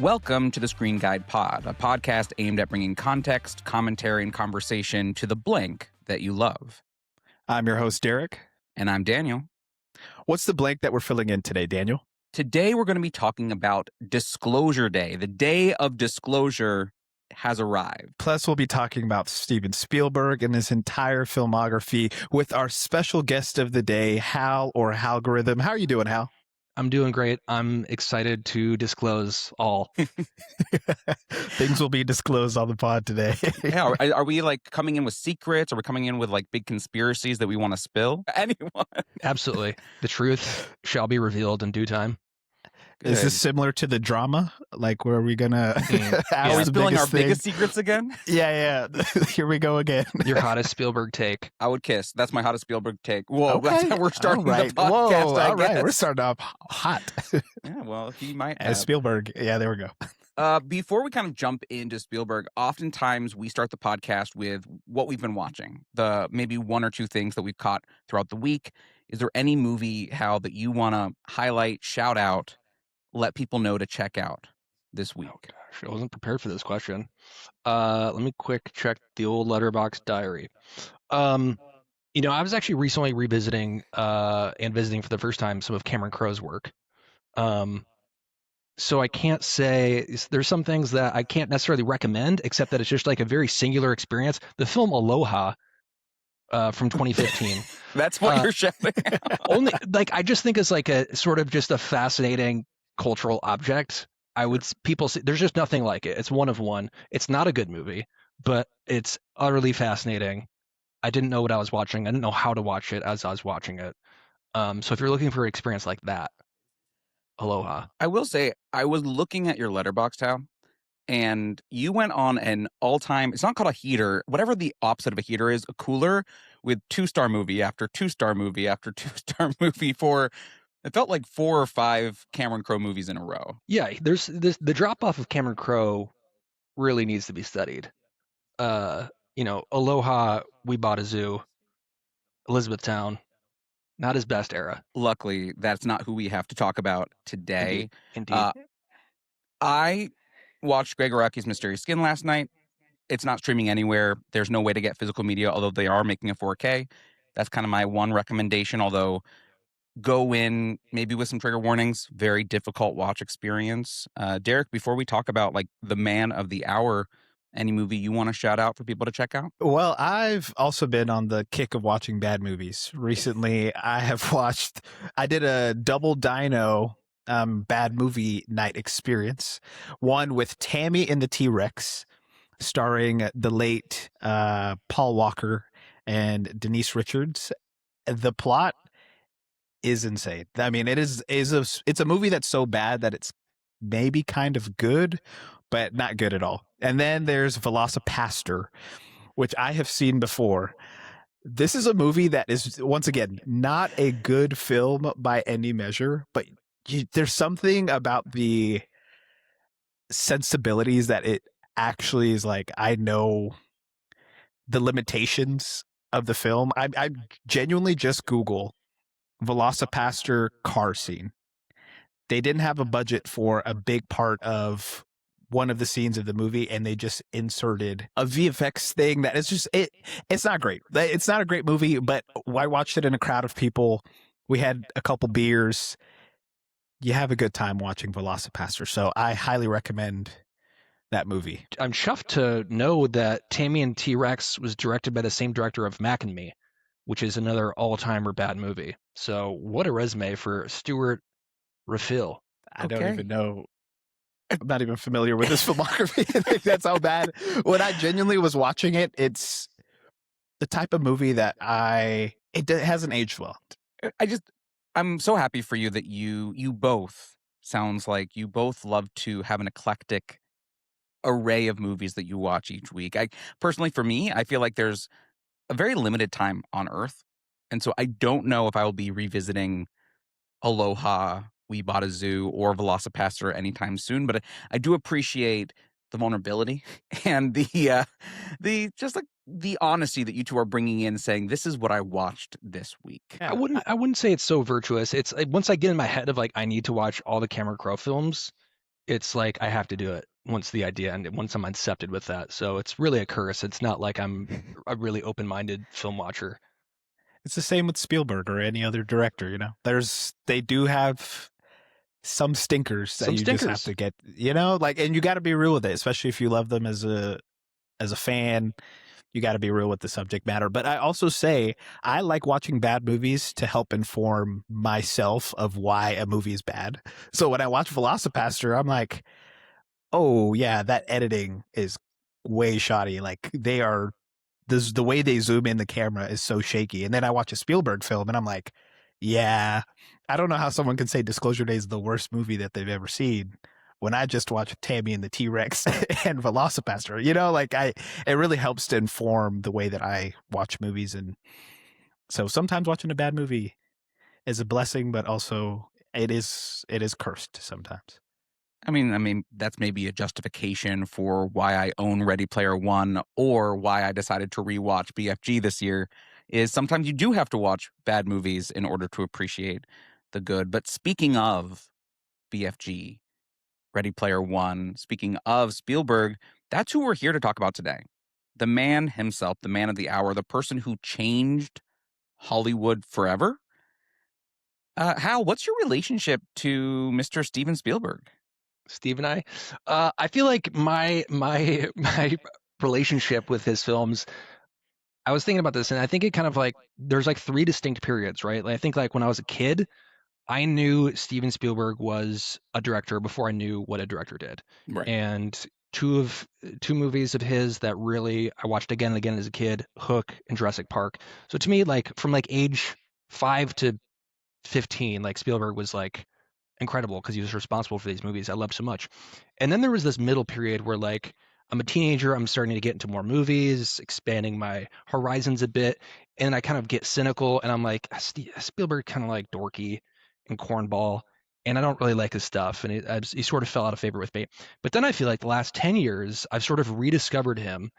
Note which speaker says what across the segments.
Speaker 1: Welcome to the Screen Guide Pod, a podcast aimed at bringing context, commentary, and conversation to the blank that you love.
Speaker 2: I'm your host, Derrick.
Speaker 1: And I'm Daniel.
Speaker 2: What's the blank that we're filling in today, Daniel?
Speaker 1: Today, we're going to be talking about Disclosure Day. The day of disclosure has arrived.
Speaker 2: Plus, we'll be talking about Steven Spielberg and his entire filmography with our special guest of the day, Hal or Halgorithim. How are you doing, Hal?
Speaker 3: I'm doing great. I'm excited to disclose all.
Speaker 2: Things will be disclosed on the pod today.
Speaker 1: Yeah, are we like coming in with secrets? Are we coming in with like big conspiracies that we want to spill? Anyone?
Speaker 3: Absolutely. The truth shall be revealed in due time.
Speaker 2: Is this similar to the drama? Like, where are we going to
Speaker 1: Are we spilling our biggest secrets again?
Speaker 2: Yeah. Here we go again.
Speaker 3: Your hottest Spielberg take.
Speaker 1: I would kiss. That's my hottest Spielberg take. Whoa,
Speaker 2: okay.
Speaker 1: That's how we're starting the podcast.
Speaker 2: Whoa, all right. We're starting off hot.
Speaker 1: Yeah, well, he might
Speaker 2: As Spielberg. Yeah, there we go.
Speaker 1: Before we kind of jump into Spielberg, oftentimes we start the podcast with what we've been watching, the maybe one or two things that we've caught throughout the week. Is there any movie, Hal, that you want to highlight, shout out, let people know to check out this week?
Speaker 3: Oh, gosh, I wasn't prepared for this question. Let me quick check the old Letterboxd diary. I was actually recently revisiting and visiting for the first time some of Cameron Crowe's work. So I can't say there's some things that I can't necessarily recommend, except that it's just like a very singular experience. The film Aloha from 2015.
Speaker 1: That's what you're shouting out.
Speaker 3: Only like I just think it's like a sort of just a fascinating cultural object. People say there's just nothing like it. It's one of one. It's not a good movie, but it's utterly fascinating. I didn't know what I was watching. I didn't know how to watch it as I was watching it. So if you're looking for an experience like that, Aloha.
Speaker 1: I will say, I was looking at your Letterboxd, Hal, and you went on an all-time, it's not called a heater, whatever the opposite of a heater is, a cooler with 2-star movie after 2-star movie after 2-star movie for, it felt like 4 or 5 Cameron Crowe movies in a row.
Speaker 3: Yeah, there's this, the drop-off of Cameron Crowe really needs to be studied. Aloha, We Bought a Zoo, Elizabethtown, not his best era.
Speaker 1: Luckily, that's not who we have to talk about today.
Speaker 3: Indeed.
Speaker 1: I watched Greg Araki's Mysterious Skin last night. It's not streaming anywhere. There's no way to get physical media, although they are making a 4K. That's kind of my one recommendation, although go in maybe with some trigger warnings. Very difficult watch experience. Derrick, before we talk about like the man of the hour, any movie you want to shout out for people to check out?
Speaker 2: Well, I've also been on the kick of watching bad movies. Recently, I did a double dino bad movie night experience. One with Tammy and the T-Rex, starring the late Paul Walker and Denise Richards. The plot is insane. I mean, it's a movie that's so bad that it's maybe kind of good, but not good at all. And then there's Velocipaster, which I have seen before. This is a movie that is, once again, not a good film by any measure, but there's something about the sensibilities that it actually is like, I know the limitations of the film. I genuinely just Google Velocipaster car scene. They didn't have a budget for a big part of one of the scenes of the movie, and they just inserted a VFX thing that is just it's not great. It's not a great movie, but I watched it in a crowd of people. We had a couple beers. You have a good time watching Velocipaster, so I highly recommend that movie.
Speaker 3: I'm chuffed to know that Tammy and T-Rex was directed by the same director of Mac and Me, which is another all-timer bad movie. So what a resume for Stuart Rafil.
Speaker 2: I don't even know. I'm not even familiar with his filmography. That's how bad. When I genuinely was watching it, it's the type of movie that it hasn't aged well.
Speaker 1: I'm so happy for you that you both, sounds like you both love to have an eclectic array of movies that you watch each week. Personally, for me, I feel like there's a very limited time on Earth. And so I don't know if I will be revisiting Aloha, We Bought a Zoo, or Velocipaster anytime soon, but I do appreciate the vulnerability and the just like the honesty that you two are bringing in, saying this is what I watched this week.
Speaker 3: Yeah, I wouldn't say it's so virtuous. It's once I get in my head of like I need to watch all the Cameron Crowe films, it's like I have to do it once the idea and once I'm accepted with that. So it's really a curse. It's not like I'm a really open-minded film watcher.
Speaker 2: It's the same with Spielberg or any other director, they do have some stinkers that
Speaker 3: Some
Speaker 2: you just have
Speaker 3: stinkers.
Speaker 2: to get, like, and you got to be real with it, especially if you love them as a fan. You got to be real with the subject matter. But I also say I like watching bad movies to help inform myself of why a movie is bad. So when I watch Velocipaster, I'm like, oh yeah, that editing is way shoddy. Like the way they zoom in the camera is so shaky. And then I watch a Spielberg film and I'm like, yeah, I don't know how someone can say Disclosure Day is the worst movie that they've ever seen when I just watched Tammy and the T-Rex and Velocipaster. It really helps to inform the way that I watch movies. And so sometimes watching a bad movie is a blessing, but also it is cursed sometimes.
Speaker 1: I mean, that's maybe a justification for why I own Ready Player One or why I decided to rewatch BFG this year. Is sometimes you do have to watch bad movies in order to appreciate the good. But speaking of BFG, Ready Player One, speaking of Spielberg, that's who we're here to talk about today. The man himself, the man of the hour, the person who changed Hollywood forever. Hal, what's your relationship to Mr. Steven Spielberg?
Speaker 3: Steve and I feel like my my relationship with his films. I was thinking about this, and I think it kind of like there's like three distinct periods, right? Like, I think like when I was a kid, I knew Steven Spielberg was a director before I knew what a director did.
Speaker 1: Right.
Speaker 3: And two movies of his that really I watched again and again as a kid, Hook and Jurassic Park. So to me, like from like age 5 to 15, like Spielberg was like incredible because he was responsible for these movies I loved so much. And then there was this middle period where like I'm a teenager, I'm starting to get into more movies, expanding my horizons a bit, and I kind of get cynical and I'm like Spielberg kind of like dorky and cornball and I don't really like his stuff and he sort of fell out of favor with me. But then I feel like the last 10 years I've sort of rediscovered him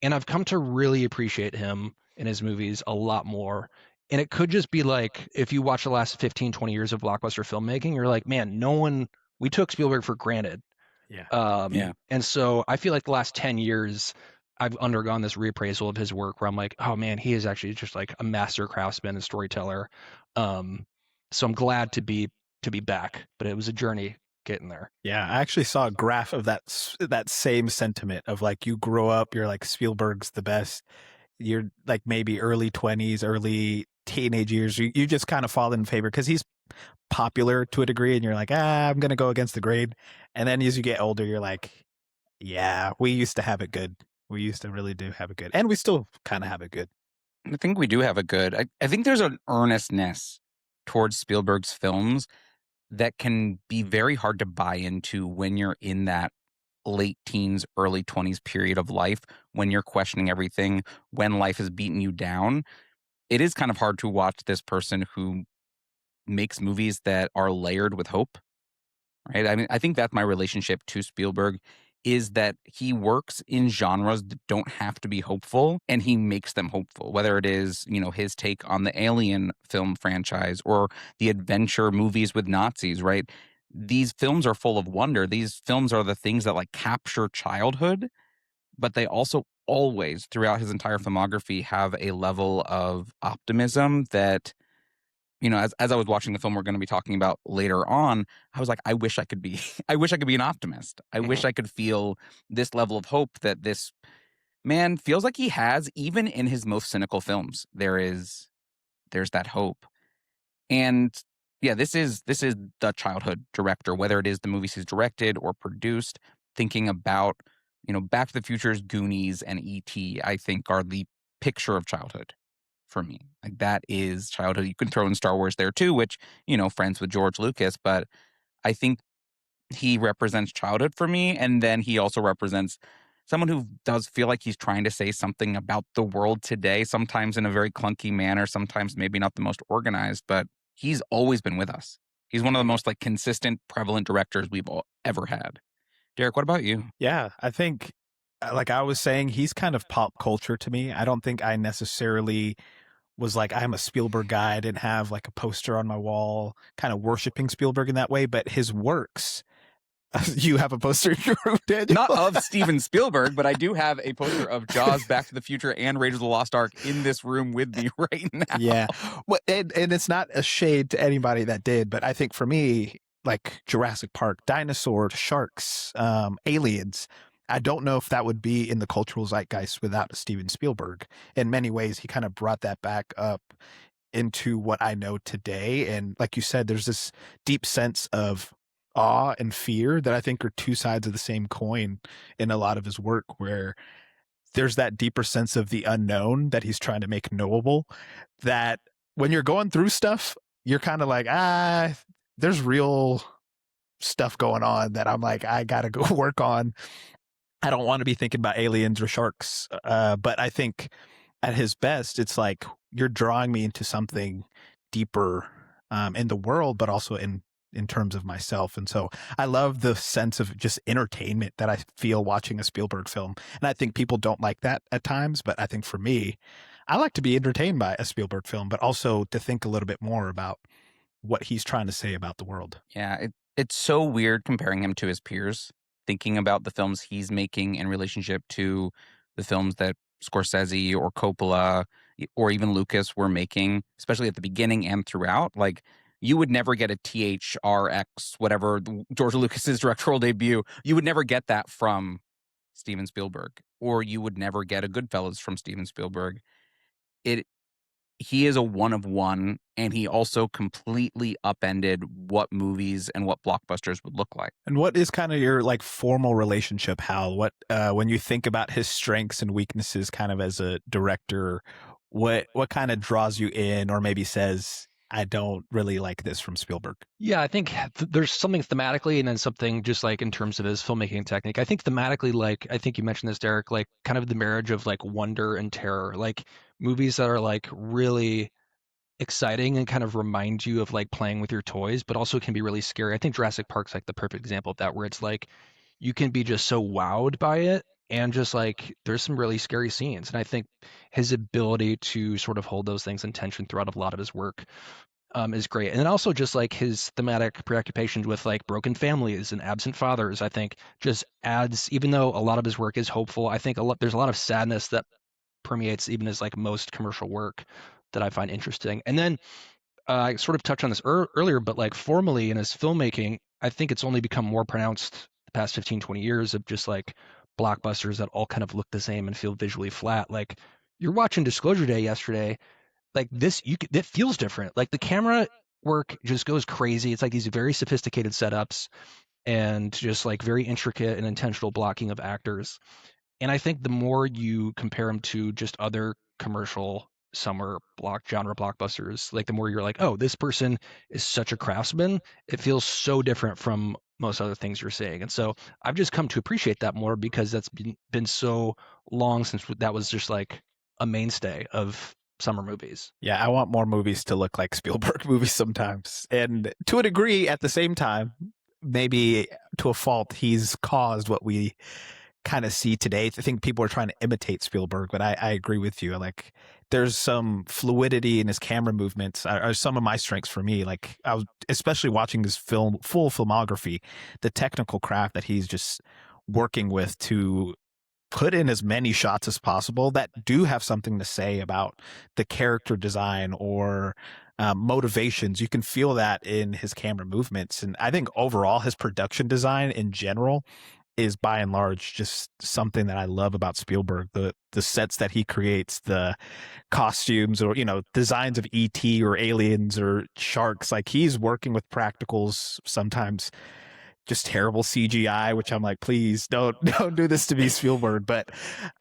Speaker 3: and I've come to really appreciate him in his movies a lot more. And it could just be like if you watch the last 15, 20 years of blockbuster filmmaking, you're like, man, we took Spielberg for granted.
Speaker 2: Yeah.
Speaker 1: Yeah.
Speaker 3: And so I feel like the last 10 years, I've undergone this reappraisal of his work where I'm like, oh man, he is actually just like a master craftsman and storyteller. So I'm glad to be back, but it was a journey getting there.
Speaker 2: Yeah, I actually saw a graph of that same sentiment of like you grow up, you're like Spielberg's the best. You're like maybe early 20s, early teenage years. You just kind of fall in favor because he's popular to a degree, and you're like, I'm gonna go against the grain. And then as you get older, you're like, yeah, we used to have it good. We used to really do have it good, and we still kind of have it good.
Speaker 1: I think we do have a good. I think there's an earnestness towards Spielberg's films that can be very hard to buy into when you're in that late teens, early 20s period of life, when you're questioning everything, when life has beaten you down. It is kind of hard to watch this person who makes movies that are layered with hope, right? I mean, I think that's my relationship to Spielberg is that he works in genres that don't have to be hopeful and he makes them hopeful, whether it is, his take on the Alien film franchise or the adventure movies with Nazis, right? These films are full of wonder. These films are the things that like capture childhood, but they also always throughout his entire filmography have a level of optimism that as I was watching the film we're going to be talking about later on, I was like, I wish I could be, I wish I could be an optimist. I wish I could feel this level of hope that this man feels like he has, even in his most cynical films. There's that hope. And yeah, this is the childhood director, whether it is the movies he's directed or produced, thinking about, Back to the Future's Goonies and E.T., I think are the picture of childhood for me. Like that is childhood. You can throw in Star Wars there too, which, friends with George Lucas, but I think he represents childhood for me. And then he also represents someone who does feel like he's trying to say something about the world today, sometimes in a very clunky manner, sometimes maybe not the most organized, but he's always been with us. He's one of the most like consistent, prevalent directors we've ever had. Derek, what about you?
Speaker 2: Yeah, I think, like I was saying, he's kind of pop culture to me. I don't think I necessarily was like, I'm a Spielberg guy. I didn't have like a poster on my wall kind of worshiping Spielberg in that way, but his works You have a poster in your room, Daniel?
Speaker 1: Not of Steven Spielberg, but I do have a poster of Jaws, Back to the Future, and Raiders of the Lost Ark in this room with me right now.
Speaker 2: Yeah. Well, and it's not a shade to anybody that did, but I think for me, like Jurassic Park, dinosaurs, sharks, aliens, I don't know if that would be in the cultural zeitgeist without Steven Spielberg. In many ways, he kind of brought that back up into what I know today. And like you said, there's this deep sense of awe and fear that I think are two sides of the same coin in a lot of his work, where there's that deeper sense of the unknown that he's trying to make knowable, that when you're going through stuff, you're kind of like, there's real stuff going on that I'm like, I got to go work on. I don't want to be thinking about aliens or sharks. But I think at his best, it's like you're drawing me into something deeper in the world, but also in terms of myself. And so I love the sense of just entertainment that I feel watching a Spielberg film. And I think people don't like that at times, but I think for me, I like to be entertained by a Spielberg film, but also to think a little bit more about what he's trying to say about the world.
Speaker 1: Yeah, it's so weird comparing him to his peers, thinking about the films he's making in relationship to the films that Scorsese or Coppola or even Lucas were making, especially at the beginning and throughout. Like, you would never get a THRX, whatever, George Lucas's directorial debut. You would never get that from Steven Spielberg, or you would never get a Goodfellas from Steven Spielberg. He is a one of one, and he also completely upended what movies and what blockbusters would look like.
Speaker 2: And what is kind of your like formal relationship, Hal? What when you think about his strengths and weaknesses kind of as a director, what kind of draws you in, or maybe says, I don't really like this from Spielberg?
Speaker 3: Yeah, I think there's something thematically and then something just like in terms of his filmmaking technique. I think thematically, like, I think you mentioned this, Derek, like kind of the marriage of like wonder and terror, like movies that are like really exciting and kind of remind you of like playing with your toys, but also can be really scary. I think Jurassic Park's like the perfect example of that, where it's like you can be just so wowed by it and just like there's some really scary scenes. And I think his ability to sort of hold those things in tension throughout a lot of his work is great. And then also just like his thematic preoccupations with like broken families and absent fathers, I think just adds, even though a lot of his work is hopeful, I think there's a lot of sadness that permeates even his like most commercial work that I find interesting. And then I sort of touched on this earlier, but like formally in his filmmaking, I think it's only become more pronounced the past 15, 20 years of just like blockbusters that all kind of look the same and feel visually flat. Like you're watching Disclosure Day yesterday, like this, it feels different. Like the camera work just goes crazy. It's like these very sophisticated setups and just like very intricate and intentional blocking of actors. And I think the more you compare them to just other commercial summer genre blockbusters, like the more you're like, oh, this person is such a craftsman. It feels so different from most other things you're seeing. And so I've just come to appreciate that more because that's been so long since that was just like a mainstay of summer movies.
Speaker 2: Yeah, I want more movies to look like Spielberg movies sometimes. And to a degree, at the same time, maybe to a fault, he's caused what we kind of see today. I think people are trying to imitate Spielberg, but I agree with you. Like there's some fluidity in his camera movements are some of my strengths for me. Like I was especially watching his full filmography, the technical craft that he's just working with to put in as many shots as possible that do have something to say about the character design or motivations. You can feel that in his camera movements. And I think overall his production design in general is by and large just something that I love about Spielberg. The sets that he creates, the costumes, or designs of ET or aliens or sharks. Like he's working with practicals, sometimes just terrible CGI, which I'm like, please don't do this to me, Spielberg. But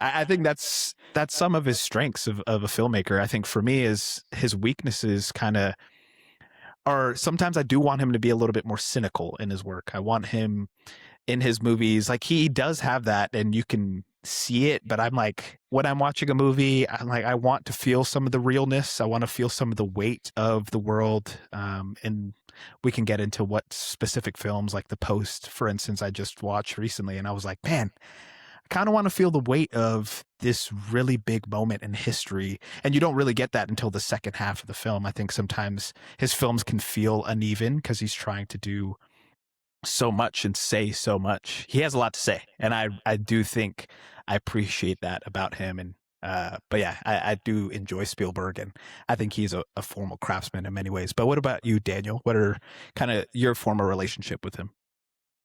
Speaker 2: I think that's some of his strengths of a filmmaker. I think for me is his weaknesses kind of are sometimes I do want him to be a little bit more cynical in his work. I want him in his movies, like he does have that and you can see it, but I'm like, when I'm watching a movie, I'm like, I want to feel some of the realness. I want to feel some of the weight of the world. And we can get into what specific films, like The Post, for instance, I just watched recently. And I was like, man, I kind of want to feel the weight of this really big moment in history. And you don't really get that until the second half of the film. I think sometimes his films can feel uneven because he's trying to do so much and say so much. He has a lot to say, and I do think I appreciate that about him. And but yeah, I do enjoy Spielberg, and I think he's a formal craftsman in many ways. But what about you, Daniel? What are kind of your former relationship with him?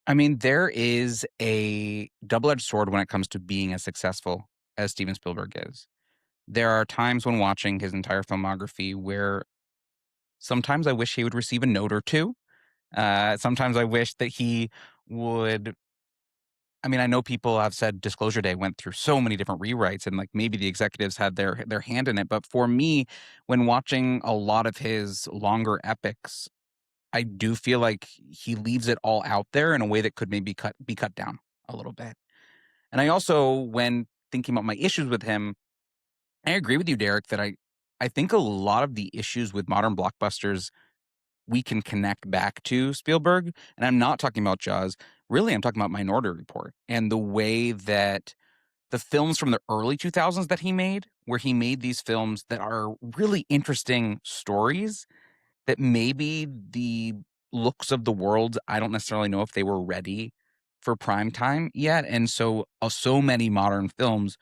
Speaker 1: I mean, there is a double-edged sword when it comes to being as successful as Steven Spielberg is. There are times when watching his entire filmography where sometimes I wish he would receive a note or two. Sometimes I wish that he would. I mean, I know people have said Disclosure Day went through so many different rewrites, and like maybe the executives had their hand in it. But for me, when watching a lot of his longer epics, I do feel like he leaves it all out there in a way that could maybe be cut down a little bit. And I also, when thinking about my issues with him, I agree with you, Derek, that I think a lot of the issues with modern blockbusters we can connect back to Spielberg. And I'm not talking about Jaws. Really, I'm talking about Minority Report and the way that the films from the early 2000s that he made, where he made these films that are really interesting stories that maybe the looks of the world, I don't necessarily know if they were ready for prime time yet. And so many modern films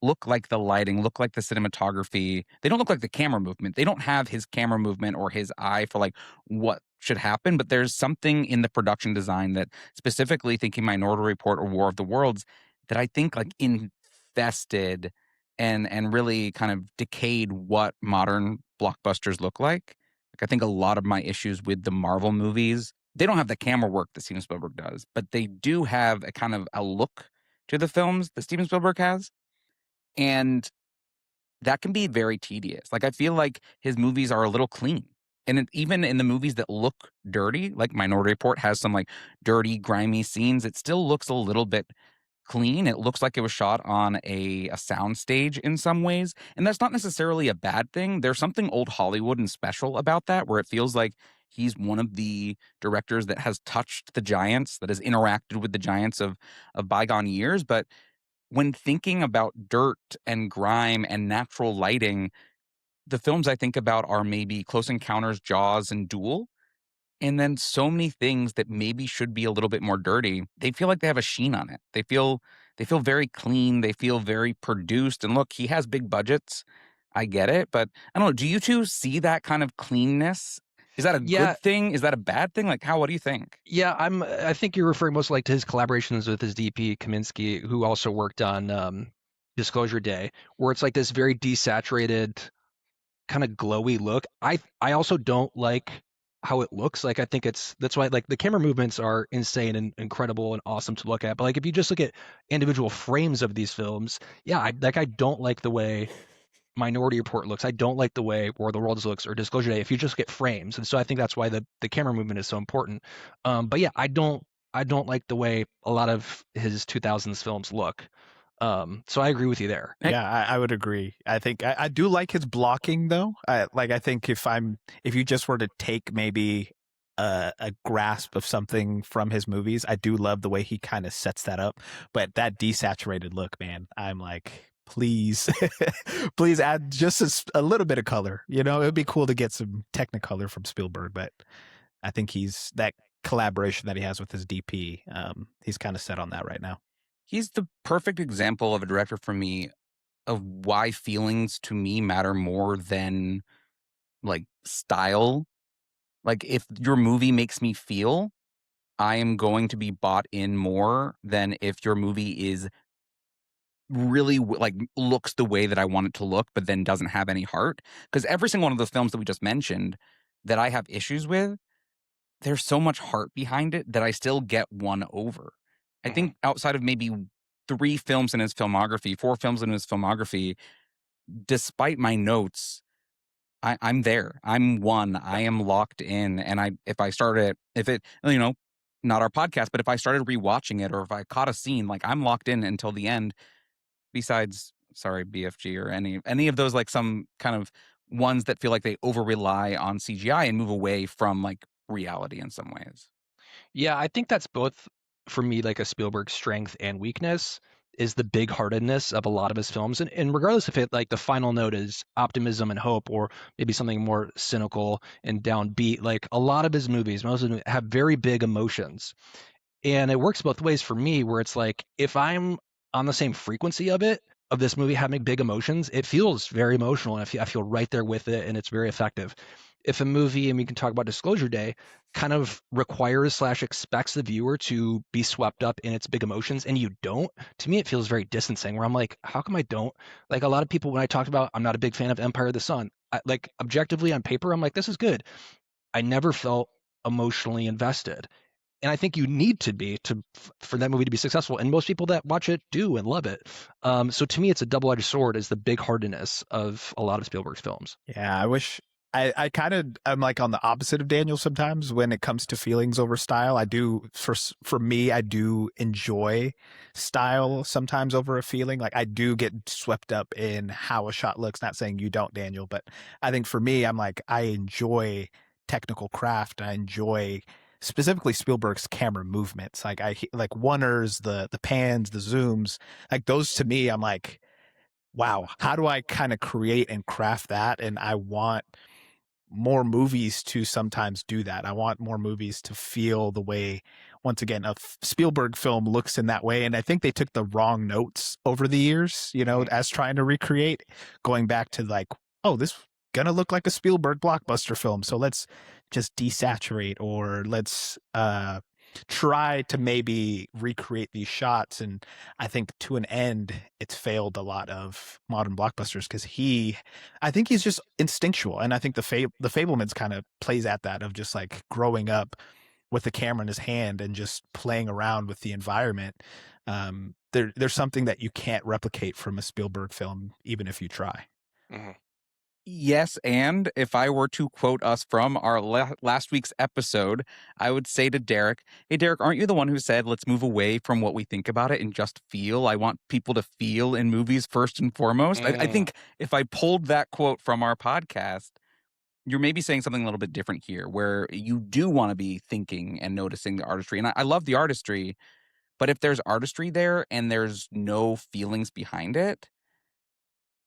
Speaker 1: look like the lighting, look like the cinematography. They don't look like the camera movement. They don't have his camera movement or his eye for like what should happen, but there's something in the production design that specifically thinking Minority Report or War of the Worlds that I think like infested and really kind of decayed what modern blockbusters look like. Like I think a lot of my issues with the Marvel movies, they don't have the camera work that Steven Spielberg does, but they do have a kind of a look to the films that Steven Spielberg has. And that can be very tedious. Like, I feel like his movies are a little clean. And even in the movies that look dirty, like Minority Report has some like dirty, grimy scenes, it still looks a little bit clean. It looks like it was shot on a sound stage in some ways. And that's not necessarily a bad thing. There's something old Hollywood and special about that, where it feels like he's one of the directors that has touched the giants, that has interacted with the giants of bygone years. But when thinking about dirt and grime and natural lighting, the films I think about are maybe Close Encounters, Jaws, and Duel. And then so many things that maybe should be a little bit more dirty, they feel like they have a sheen on it. They feel very clean, they feel very produced. And look, he has big budgets. I get it, but I don't know, do you two see that kind of cleanness? Is that a
Speaker 3: Yeah,
Speaker 1: good thing? Is that a bad thing? Like what do you think?
Speaker 3: yeah. I think you're referring most like to his collaborations with his DP Kaminsky, who also worked on Disclosure Day, where it's like this very desaturated, kind of glowy look. I also don't like how it looks. Like I think that's why like the camera movements are insane and incredible and awesome to look at. But like if you just look at individual frames of these films, yeah, I don't like the way Minority Report looks. I don't like the way War of the Worlds looks or Disclosure Day if you just get frames. And so I think that's why the camera movement is so important. But yeah, I don't like the way a lot of his 2000s films look. So I agree with you there.
Speaker 1: Hey,
Speaker 2: Yeah, I would agree. I think I do like his blocking though. I think if you just were to take maybe a grasp of something from his movies, I do love the way he kind of sets that up. But that desaturated look, man, I'm like, please, please add just a little bit of color. You know, it would be cool to get some Technicolor from Spielberg, but I think he's that collaboration that he has with his DP. He's kind of set on that right now.
Speaker 1: he's the perfect example of a director for me of why feelings to me matter more than like style. Like if your movie makes me feel, I am going to be bought in more than if your movie is really like looks the way that I want it to look, but then doesn't have any heart. Because every single one of those films that we just mentioned that I have issues with, there's so much heart behind it that I still get won over. I
Speaker 3: Mhm.
Speaker 1: think outside of maybe 3 films in his filmography, 4 films in his filmography, despite my notes, I'm there. I'm one. I am locked in. And if I started, if it, not our podcast, but if I started rewatching it or if I caught a scene, like I'm locked in until the end. Besides, sorry, BFG or any of those like some kind of ones that feel like they over rely on CGI and move away from like reality in some ways.
Speaker 3: Yeah, I think that's both for me like a Spielberg strength and weakness is the big-heartedness of a lot of his films, and regardless if it like the final note is optimism and hope, or maybe something more cynical and downbeat, like a lot of his movies, most of them have very big emotions, and it works both ways for me, where it's like if I'm on the same frequency of this movie having big emotions, it feels very emotional, and I feel right there with it, and it's very effective. If a movie, and we can talk about Disclosure Day, kind of requires slash expects the viewer to be swept up in its big emotions, and you don't, to me it feels very distancing. Where I'm like, how come I don't? Like a lot of people, when I talked about, I'm not a big fan of Empire of the Sun. Like objectively on paper, I'm like, this is good. I never felt emotionally invested, and I think you need to be to for that movie to be successful. And most people that watch it do and love it. So to me, it's a double-edged sword, is the big heartedness of a lot of Spielberg's films.
Speaker 2: Yeah, I wish I kind of I'm like on the opposite of Daniel sometimes when it comes to feelings over style. I do for me, I do enjoy style sometimes over a feeling. Like I do get swept up in how a shot looks. Not saying you don't, Daniel, but I think for me, I'm like I enjoy technical craft. I enjoy specifically Spielberg's camera movements. Like like oneers, the pans, the zooms, like those to me, I'm like, wow, how do I kind of create and craft that? And I want more movies to sometimes do that. I want more movies to feel the way, once again, a Spielberg film looks in that way. And I think they took the wrong notes over the years, as trying to recreate, going back to like, oh, this gonna look like a Spielberg blockbuster film. So let's just desaturate, or let's try to maybe recreate these shots. And I think to an end, it's failed a lot of modern blockbusters because I think he's just instinctual. And I think the Fablemans kind of plays at that of just like growing up with the camera in his hand and just playing around with the environment. There's something that you can't replicate from a Spielberg film, even if you try.
Speaker 3: Mm-hmm.
Speaker 1: Yes, and if I were to quote us from our last week's episode, I would say to Derrick, hey, Derrick, aren't you the one who said, let's move away from what we think about it and just feel? I want people to feel in movies first and foremost. I think if I pulled that quote from our podcast, you're maybe saying something a little bit different here, where you do want to be thinking and noticing the artistry. And I love the artistry, but if there's artistry there and there's no feelings behind it,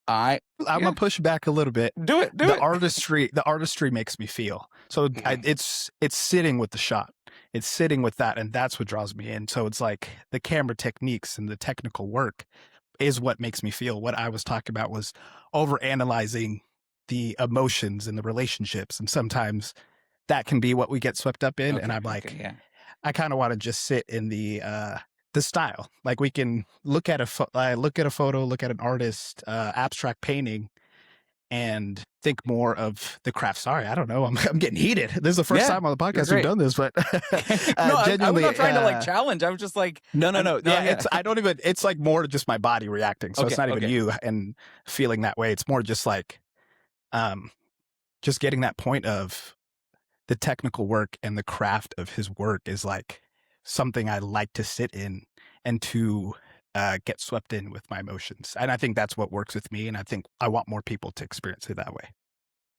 Speaker 1: I'm gonna
Speaker 2: push back a little bit.
Speaker 1: Do it.
Speaker 2: The artistry makes me feel. So it's sitting with the shot. It's sitting with that, and that's what draws me in. So it's like the camera techniques and the technical work is what makes me feel. What I was talking about was over analyzing the emotions and the relationships, and sometimes that can be what we get swept up in. And I'm like, I kind of want to just sit in the style. Like we can look at a photo, look at an artist, abstract painting, and think more of the craft. Sorry, I don't know. I'm getting heated. This is the first time on the podcast we've done this, but
Speaker 1: genuinely, I'm not trying to like challenge. I was just like,
Speaker 2: no. Yeah, I don't even. It's like more just my body reacting. So it's not even you and feeling that way. It's more just like, just getting that point of the technical work and the craft of his work is like something I like to sit in and to get swept in with my emotions. And I think that's what works with me. And I think I want more people to experience it that way.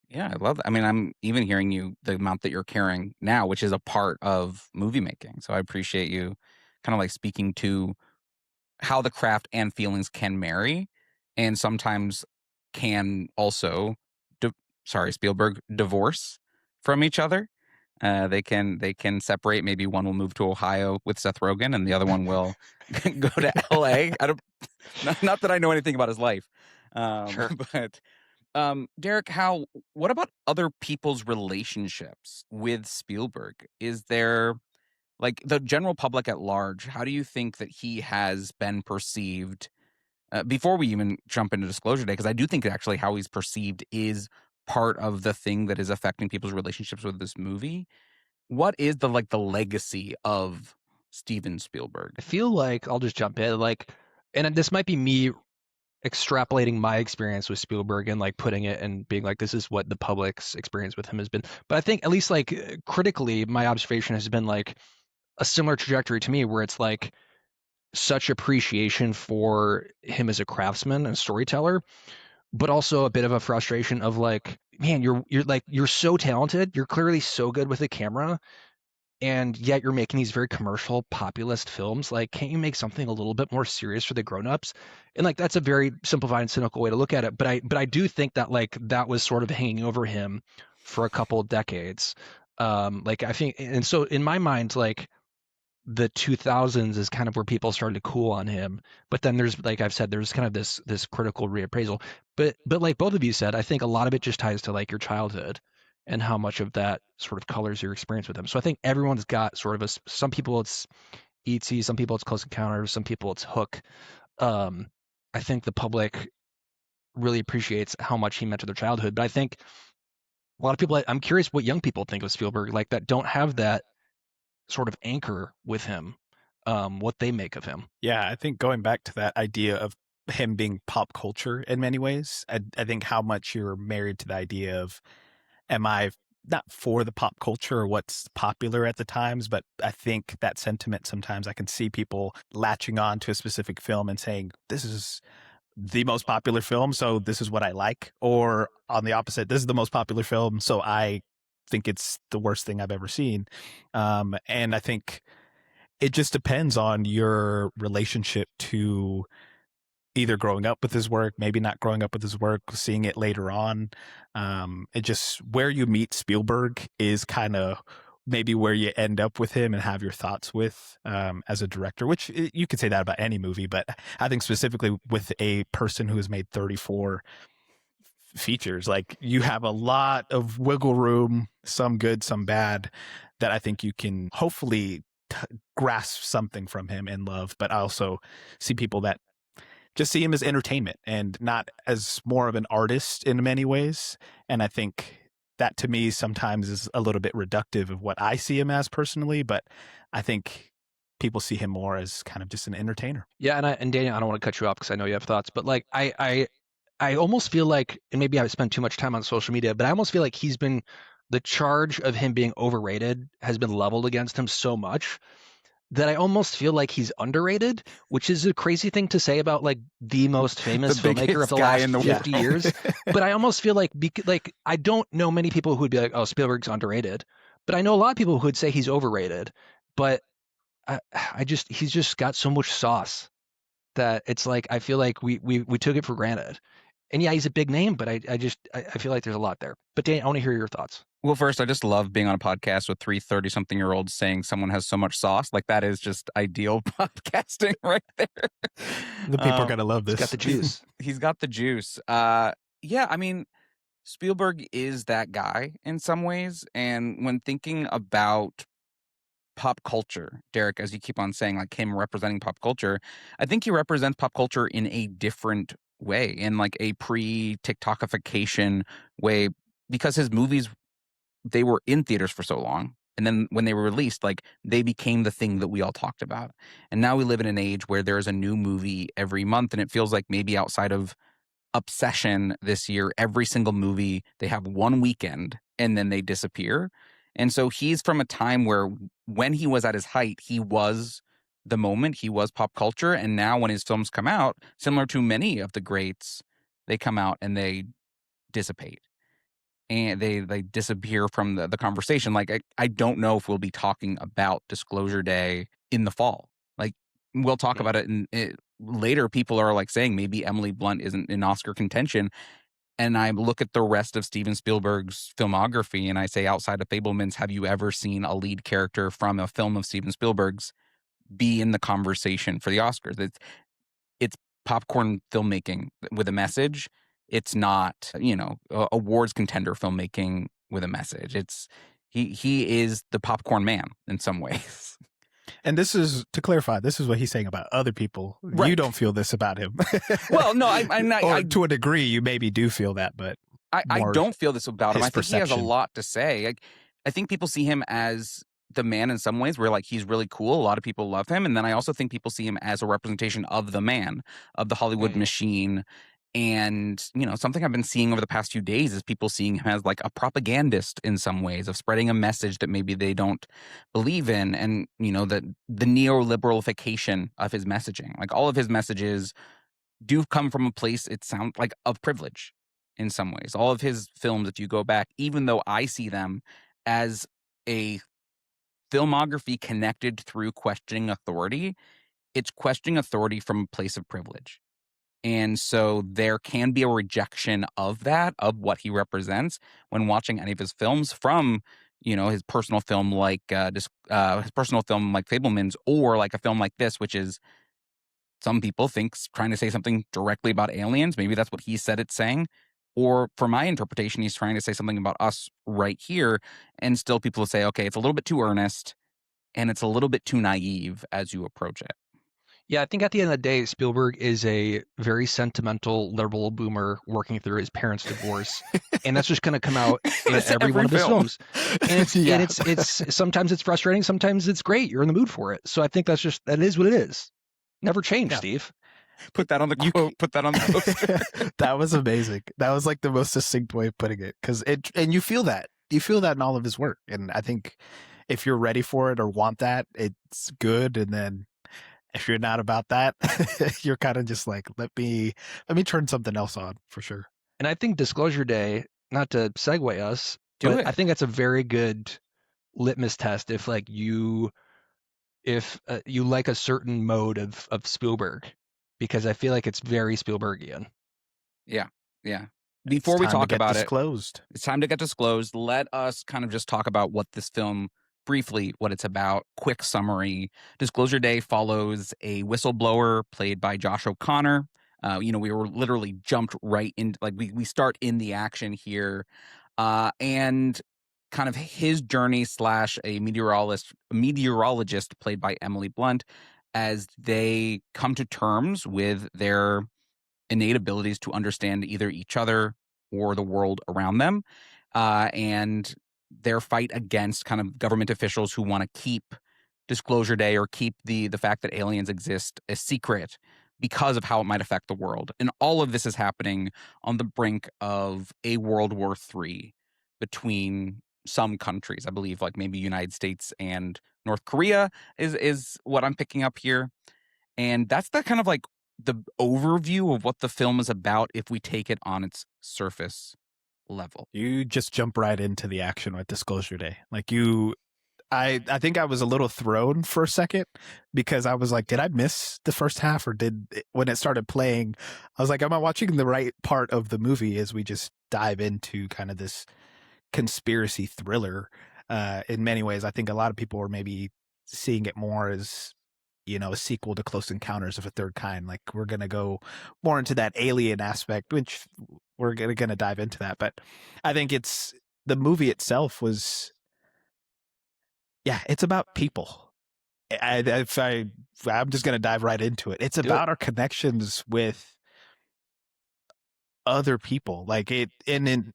Speaker 1: Yeah, I love that. I mean, I'm even hearing you, the amount that you're carrying now, which is a part of movie making. So I appreciate you kind of like speaking to how the craft and feelings can marry, and sometimes can also, Spielberg, divorce from each other. They can separate. Maybe one will move to Ohio with Seth Rogen, and the other one will go to L.A. Not that I know anything about his life,
Speaker 3: Sure.
Speaker 1: But Derrick, what about other people's relationships with Spielberg? Is there, like, the general public at large? How do you think that he has been perceived? Before we even jump into Disclosure Day, because I do think actually how he's perceived is part of the thing that is affecting people's relationships with this movie. What is the legacy of Steven Spielberg?
Speaker 3: I feel like I'll just jump in, like, and this might be me extrapolating my experience with Spielberg and like putting it and being like, this is what the public's experience with him has been. But I think at least like critically, my observation has been like a similar trajectory to me, where it's like such appreciation for him as a craftsman and storyteller, but also a bit of a frustration of like, man, you're so talented, you're clearly so good with the camera, and yet you're making these very commercial populist films. Like, can't you make something a little bit more serious for the grown-ups? And like that's a very simplified and cynical way to look at it, but I do think that like that was sort of hanging over him for a couple of decades. Like I think, and so in my mind, like the 2000s is kind of where people started to cool on him. But then there's, like I've said, there's kind of this critical reappraisal. But like both of you said, I think a lot of it just ties to like your childhood and how much of that sort of colors your experience with him. So I think everyone's got sort of some people it's E.T., some people it's Close Encounters, some people it's Hook. Um, I think the public really appreciates how much he meant to their childhood. But I think a lot of people, I'm curious what young people think of Spielberg, like that don't have that sort of anchor with him, what they make of him.
Speaker 2: Yeah, I think going back to that idea of him being pop culture in many ways, I think how much you're married to the idea of, am I not for the pop culture or what's popular at the times, but I think that sentiment sometimes I can see people latching on to a specific film and saying, this is the most popular film, so this is what I like. Or on the opposite, this is the most popular film, so I think it's the worst thing I've ever seen. And I think it just depends on your relationship to either growing up with his work, maybe not growing up with his work, seeing it later on. It just, where you meet Spielberg is kind of maybe where you end up with him and have your thoughts with as a director, which you could say that about any movie, but I think specifically with a person who has made 34 features, like you have a lot of wiggle room, some good, some bad, that I think you can hopefully grasp something from him and love. But I also see people that just see him as entertainment and not as more of an artist in many ways. And I think that to me sometimes is a little bit reductive of what I see him as personally, but I think people see him more as kind of just an entertainer.
Speaker 3: Yeah, and Daniel, I don't want to cut you off because I know you have thoughts, but like I almost feel like, and maybe I've spent too much time on social media, but I almost feel like the charge of him being overrated has been leveled against him so much that I almost feel like he's underrated, which is a crazy thing to say about like the most famous
Speaker 1: The
Speaker 3: filmmaker
Speaker 1: biggest
Speaker 3: of the
Speaker 1: guy
Speaker 3: last
Speaker 1: in the
Speaker 3: 50
Speaker 1: world.
Speaker 3: years. But I almost feel like I don't know many people who would be like, "Oh, Spielberg's underrated," but I know a lot of people who would say he's overrated. But he's just got so much sauce that it's like I feel like we took it for granted. And yeah, he's a big name, but I feel like there's a lot there. But Dan, I want to hear your thoughts.
Speaker 1: Well, first, I just love being on a podcast with three 30-something-year-olds saying someone has so much sauce. Like, that is just ideal podcasting right there.
Speaker 2: The people are going to love
Speaker 3: He's
Speaker 2: this.
Speaker 3: got the juice.
Speaker 1: He's got the juice. Yeah, I mean, Spielberg is that guy in some ways. And when thinking about pop culture, Derek, as you keep on saying, like him representing pop culture, I think he represents pop culture in a different way, in like a pre-TikTokification way, because his movies, they were in theaters for so long. And then when they were released, like they became the thing that we all talked about. And now we live in an age where there's a new movie every month. And it feels like maybe outside of Obsession this year, every single movie, they have one weekend and then they disappear. And so he's from a time where when he was at his height, he was the moment, he was pop culture. And now when his films come out, similar to many of the greats, they come out and they dissipate and they disappear from the conversation. Like I don't know if we'll be talking about Disclosure Day in the fall. Like we'll talk about it, and later people are like saying maybe Emily Blunt isn't in Oscar contention. And I look at the rest of Steven Spielberg's filmography and I say, outside of Fablemans, have you ever seen a lead character from a film of Steven Spielberg's be in the conversation for the Oscars? It's popcorn filmmaking with a message. It's not, awards contender filmmaking with a message. It's he is the popcorn man in some ways.
Speaker 2: And this is, to clarify, this is what he's saying about other people.
Speaker 1: Right.
Speaker 2: You don't feel this about him.
Speaker 1: Well, no, I'm not.
Speaker 2: Or to a degree, you maybe do feel that, but
Speaker 1: I don't feel this about him. I think he has a
Speaker 2: perception.
Speaker 1: lot to say. I think people see him as the man in some ways, where like he's really cool. A lot of people love him. And then I also think people see him as a representation of the man, of the Hollywood machine. And, something I've been seeing over the past few days is people seeing him as like a propagandist in some ways, of spreading a message that maybe they don't believe in. And, the neoliberalification of his messaging, like all of his messages do come from a place, it sounds like, of privilege in some ways. All of his films, if you go back, even though I see them as a filmography connected through questioning authority, it's questioning authority from a place of privilege. And so there can be a rejection of that, of what he represents when watching any of his films from, his personal film like his personal film like Fablemans, or like a film like this, which is some people think's trying to say something directly about aliens. Maybe that's what he said it's saying. Or for my interpretation, he's trying to say something about us right here. And still people will say, okay, it's a little bit too earnest and it's a little bit too naive as you approach it.
Speaker 3: Yeah, I think at the end of the day, Spielberg is a very sentimental liberal boomer working through his parents' divorce, and that's just going to come out in
Speaker 1: That's
Speaker 3: every one of his
Speaker 1: film.
Speaker 3: films. And it's sometimes it's frustrating, sometimes it's great. You're in the mood for it. So I think that is what it is. Never change,
Speaker 2: Yeah.
Speaker 3: Steve.
Speaker 1: Put that on the quote. Put that on the poster.
Speaker 2: That was amazing. That was like the most succinct way of putting it, and you feel that in all of his work. And I think if you're ready for it or want that, it's good. And then if you're not about that, you're kind of just like, let me turn something else on for sure.
Speaker 3: And I think Disclosure Day, not to segue us,
Speaker 1: Do
Speaker 3: but
Speaker 1: it.
Speaker 3: I think that's a very good litmus test if you like a certain mode of Spielberg, because I feel like it's very Spielbergian.
Speaker 1: Yeah. Before we talk about it, it's time to get disclosed. Let us kind of just talk about what this film, briefly, what it's about. Quick summary. Disclosure Day follows a whistleblower played by Josh O'Connor. We were literally jumped right in, like we start in the action here. And kind of his journey / a meteorologist played by Emily Blunt, as they come to terms with their innate abilities to understand either each other or the world around them, and their fight against kind of government officials who want to keep Disclosure Day or keep the fact that aliens exist a secret because of how it might affect the world. And all of this is happening on the brink of a World War III between some countries. I believe like maybe United States and North Korea is what I'm picking up here. And that's the kind of like the overview of what the film is about if we take it on its surface level.
Speaker 2: You just jump right into the action with Disclosure Day. I think I was a little thrown for a second because I was like, did I miss the first half, or when it started playing, I was like, am I watching the right part of the movie as we just dive into kind of this conspiracy thriller? In many ways, I think a lot of people are maybe seeing it more as, a sequel to Close Encounters of a Third Kind. Like, we're going to go more into that alien aspect, which we're going to dive into that. But I think the movie itself was, it's about people. I'm just going to dive right into it. It's about our connections with other people. Like in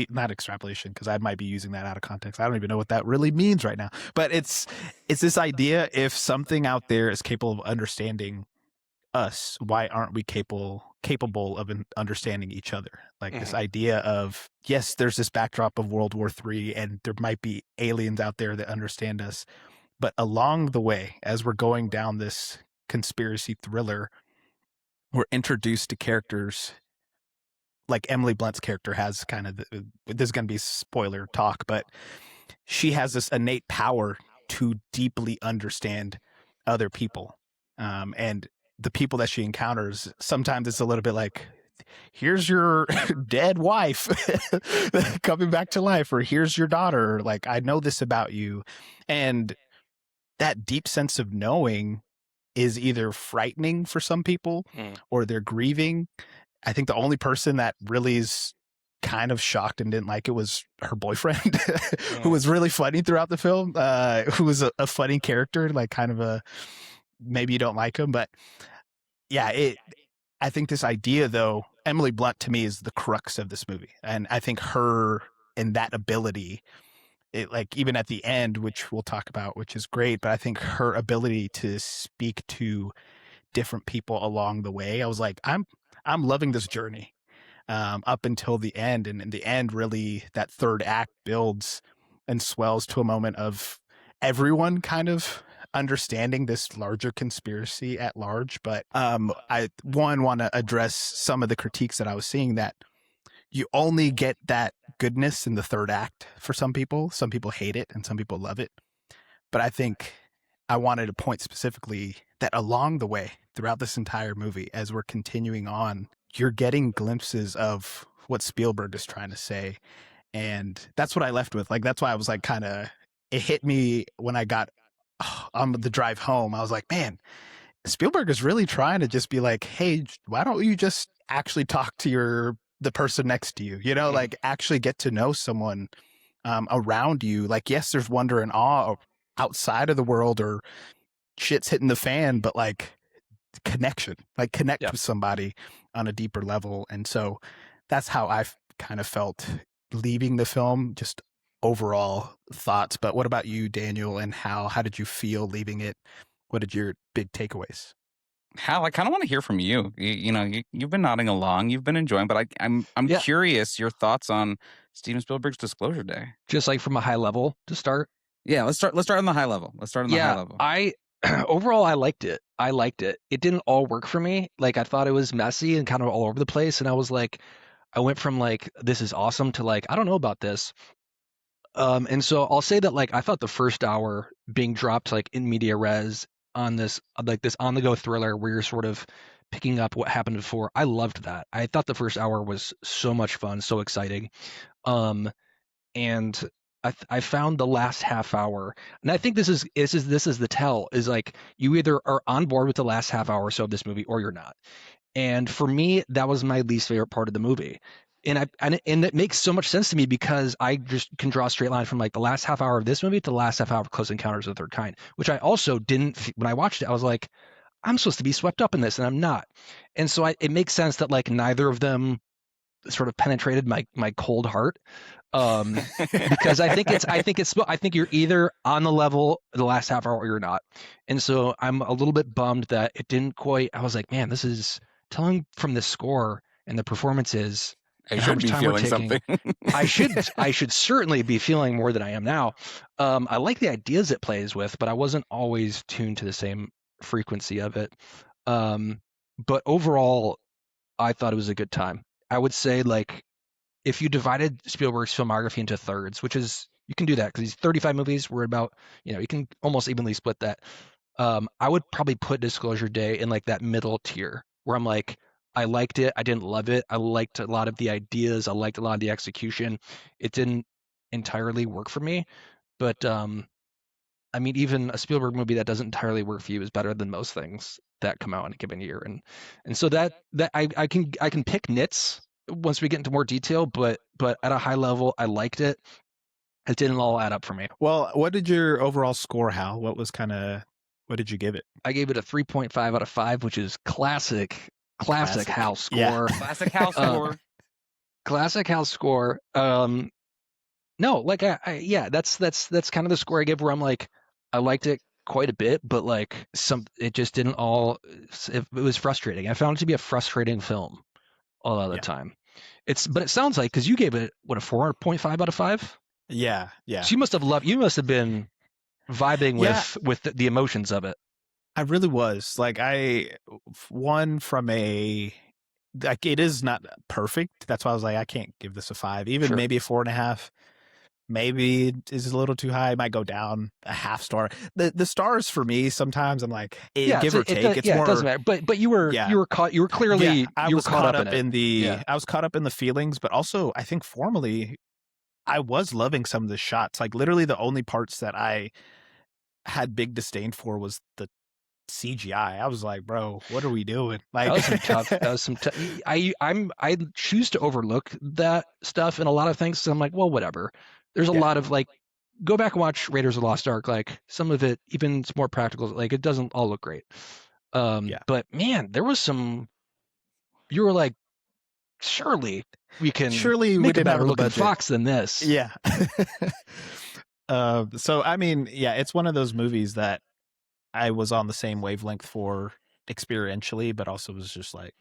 Speaker 2: not extrapolation, because I might be using that out of context. I don't even know what that really means right now. But it's this idea: if something out there is capable of understanding us, why aren't we capable of understanding each other? Like this idea of, yes, there's this backdrop of World War III, and there might be aliens out there that understand us, but along the way, as we're going down this conspiracy thriller, we're introduced to characters like Emily Blunt's character has kind of, this is going to be spoiler talk, but she has this innate power to deeply understand other people. And the people that she encounters, sometimes it's a little bit like, here's your dead wife coming back to life, or here's your daughter. Like, I know this about you. And that deep sense of knowing is either frightening for some people or they're grieving. I think the only person that really is kind of shocked and didn't like it was her boyfriend, who was really funny throughout the film, who was a funny character, like kind of maybe you don't like him. But yeah, I think this idea, though, Emily Blunt to me is the crux of this movie. And I think her and that ability, like even at the end, which we'll talk about, which is great, but I think her ability to speak to different people along the way, I was like, I'm loving this journey up until the end. And in the end, really, that third act builds and swells to a moment of everyone kind of understanding this larger conspiracy at large. But I want to address some of the critiques that I was seeing, that you only get that goodness in the third act for some people. Some people hate it and some people love it. But I think I wanted to point specifically that along the way, throughout this entire movie, as we're continuing on, you're getting glimpses of what Spielberg is trying to say. And that's what I left with. Like, that's why I was like, kind of, it hit me when I got on the drive home. I was like, man, Spielberg is really trying to just be like, hey, why don't you just actually talk to the person next to you, like actually get to know someone around you. Like, yes, there's wonder and awe outside of the world or shit's hitting the fan, but like connection, like connect with somebody on a deeper level. And so that's how I kind of felt leaving the film, just overall thoughts. But what about you, Daniel, and how did you feel leaving it? What did your big takeaways?
Speaker 1: Hal, I kind of want to hear from you. You've been nodding along, you've been enjoying, but I'm
Speaker 3: Yeah.
Speaker 1: curious your thoughts on Steven Spielberg's Disclosure Day.
Speaker 3: Just like from a high level to start.
Speaker 1: Yeah, let's start on the high level. High level.
Speaker 3: Overall, I liked it. It didn't all work for me. Like, I thought it was messy and kind of all over the place. And I was like, I went from like, this is awesome to like, I don't know about this. And so I'll say that like, I thought the first hour being dropped like in media res on this, like this on the go thriller where you're sort of picking up what happened before. I loved that. I thought the first hour was so much fun, so exciting. And I found the last half hour, and I think this is the tell, is like you either are on board with the last half hour or so of this movie or you're not. And for me, that was my least favorite part of the movie. And it makes so much sense to me because I just can draw a straight line from like the last half hour of this movie to the last half hour of Close Encounters of the Third Kind, which I also didn't, when I watched it, I was like, I'm supposed to be swept up in this and I'm not. And so it makes sense that like neither of them sort of penetrated my cold heart. Because I think you're either on the level the last half hour or you're not. And so I'm a little bit bummed that it didn't quite, I was like, man, this is telling from the score and the performances.
Speaker 1: I should be feeling something.
Speaker 3: I should certainly be feeling more than I am now. I like the ideas it plays with, but I wasn't always tuned to the same frequency of it. But overall, I thought it was a good time. I would say like if you divided Spielberg's filmography into thirds, which is you can do that because he's 35 movies. We're about you can almost evenly split that. I would probably put Disclosure Day in like that middle tier where I'm like, I liked it. I didn't love it. I liked a lot of the ideas. I liked a lot of the execution. It didn't entirely work for me, but I mean, even a Spielberg movie that doesn't entirely work for you is better than most things that come out in a given year. And so that I can pick nits once we get into more detail, but at a high level, I liked it. It didn't all add up for me.
Speaker 2: Well, what did your overall score, Hal? What did you give it?
Speaker 3: I gave it a 3.5 out of 5, which is classic Hal score.
Speaker 1: Yeah. Classic Hal score.
Speaker 3: Classic Hal score. No, like that's kind of the score I give where I'm like, I liked it quite a bit, but like it just didn't all. It was frustrating. I found it to be a frustrating film a lot of the time. But it sounds like because you gave it what a 4.5 out of 5.
Speaker 2: Yeah.
Speaker 3: So you must have been vibing with the emotions of it.
Speaker 2: I really was. Like like it is not perfect. That's why I was like, I can't give this a 5. Even maybe a 4.5. Maybe it is a little too high. It might go down a half star. The stars for me sometimes I'm like, give or take. It's more.
Speaker 3: It doesn't matter. But you were caught. You were clearly. I was caught up
Speaker 2: in the. I was caught up in the feelings, but also I think formally, I was loving some of the shots. Like literally, the only parts that I had big disdain for was the CGI. I was like, bro, what are we doing? Like
Speaker 3: that was some tough. I choose to overlook that stuff in a lot of things. So I'm like, well, whatever. There's a lot of like, go back and watch Raiders of the Lost Ark. Like some of it, even it's more practical. Like it doesn't all look great. But man, there was some. You were like, surely we make a better looking Fox than this.
Speaker 2: Yeah. So I mean, it's one of those movies that I was on the same wavelength for experientially, but also was just like,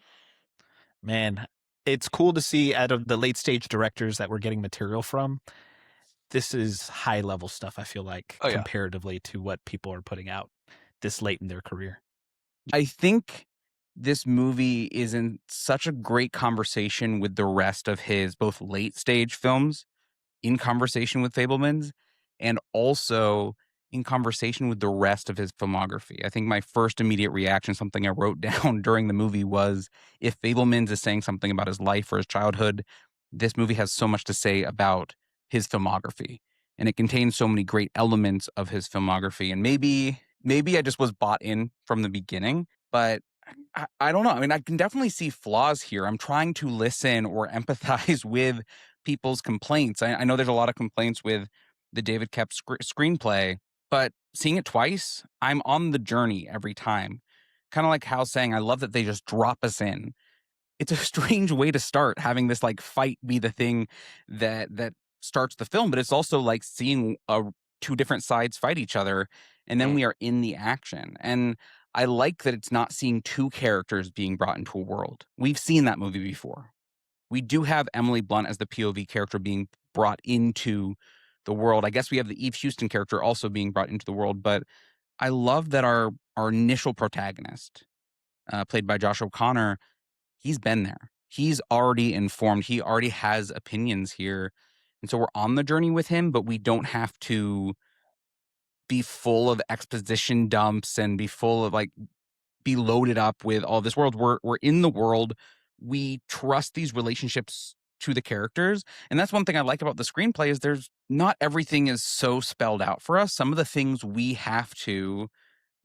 Speaker 2: man, it's cool to see out of the late stage directors that we're getting material from. This is high level stuff, I feel like, comparatively to what people are putting out this late in their career.
Speaker 1: I think this movie is in such a great conversation with the rest of his both late stage films, in conversation with Fabelmans, and also in conversation with the rest of his filmography. I think my first immediate reaction, something I wrote down during the movie, was if Fabelmans is saying something about his life or his childhood, this movie has so much to say about his filmography. And it contains so many great elements of his filmography. And maybe I just was bought in from the beginning, but I don't know. I mean, I can definitely see flaws here. I'm trying to listen or empathize with people's complaints. I know there's a lot of complaints with the David Kep screenplay, but seeing it twice, I'm on the journey every time. Kind of like Hal saying, I love that they just drop us in. It's a strange way to start, having this like fight be the thing that starts the film, but it's also like seeing two different sides fight each other, and then we are in the action. And I like that it's not seeing two characters being brought into a world. We've seen that movie before. We do have Emily Blunt as the POV character being brought into the world. I guess we have the Eve Houston character also being brought into the world, but I love that our initial protagonist, played by Josh O'Connor, he's been there. He's already informed. He already has opinions here. And so we're on the journey with him, but we don't have to be full of exposition dumps and be full of like be loaded up with all this world. We're in the world. We trust these relationships to the characters. And that's one thing I like about the screenplay is there's not everything is so spelled out for us. Some of the things we have to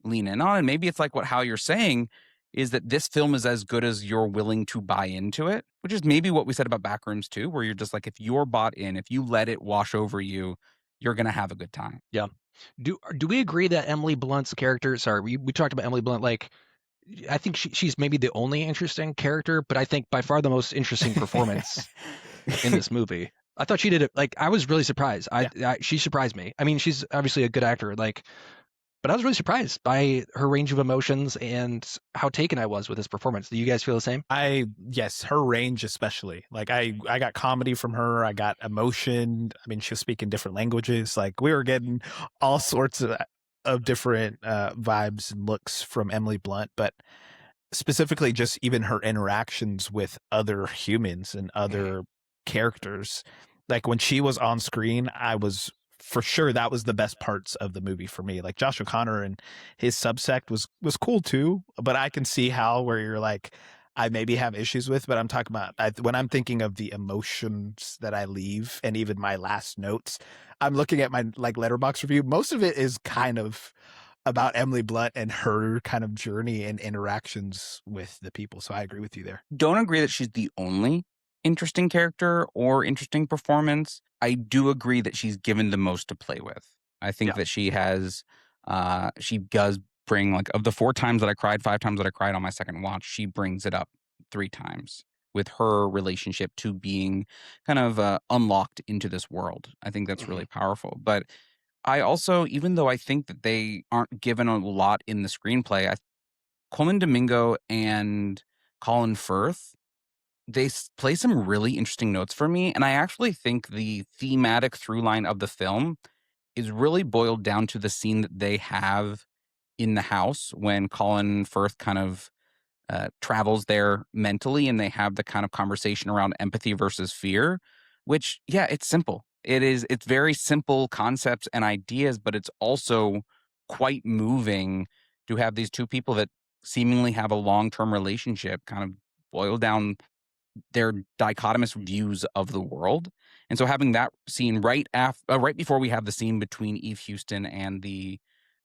Speaker 1: lean in on. And maybe it's like how you're saying is that this film is as good as you're willing to buy into it, which is maybe what we said about Backrooms too, where you're just like, if you're bought in, if you let it wash over you, you're going to have a good time.
Speaker 3: Yeah. Do we agree that Emily Blunt's character? Sorry, we talked about Emily Blunt. Like, I think she's maybe the only interesting character, but I think by far the most interesting performance in this movie. I thought she did it. Like, I was really surprised. She surprised me. I mean, she's obviously a good actor. Like, but I was really surprised by her range of emotions and how taken I was with this performance. Do you guys feel the same?
Speaker 2: Yes, her range especially. Like I got comedy from her. I got emotion. I mean, she was speaking different languages. Like we were getting all sorts of different vibes and looks from Emily Blunt, but specifically just even her interactions with other humans and other characters. Like when she was on screen, I was for sure that was the best parts of the movie for me. Like Josh O'Connor and his subsect was cool too, but I can see how where you're like I maybe have issues with, but I'm talking about when I'm thinking of the emotions that I leave and even my last notes, I'm looking at my like letterbox review. Most of it is kind of about Emily Blunt and her kind of journey and interactions with the people. So I agree with you there.
Speaker 1: Don't agree that she's the only interesting character or interesting performance. I do agree that she's given the most to play with. I think that she has, she does bring like of the 4 times that I cried, 5 times that I cried on my second watch, she brings it up 3 times with her relationship to being kind of unlocked into this world. I think that's really powerful. But I also, even though I think that they aren't given a lot in the screenplay, Coleman Domingo and Colin Firth, they play some really interesting notes for me. And I actually think the thematic through line of the film is really boiled down to the scene that they have in the house when Colin Firth kind of travels there mentally and they have the kind of conversation around empathy versus fear, which, yeah, it's simple. It's very simple concepts and ideas, but it's also quite moving to have these two people that seemingly have a long-term relationship kind of boil down their dichotomous views of the world. And so having that scene right before we have the scene between Eve Houston and the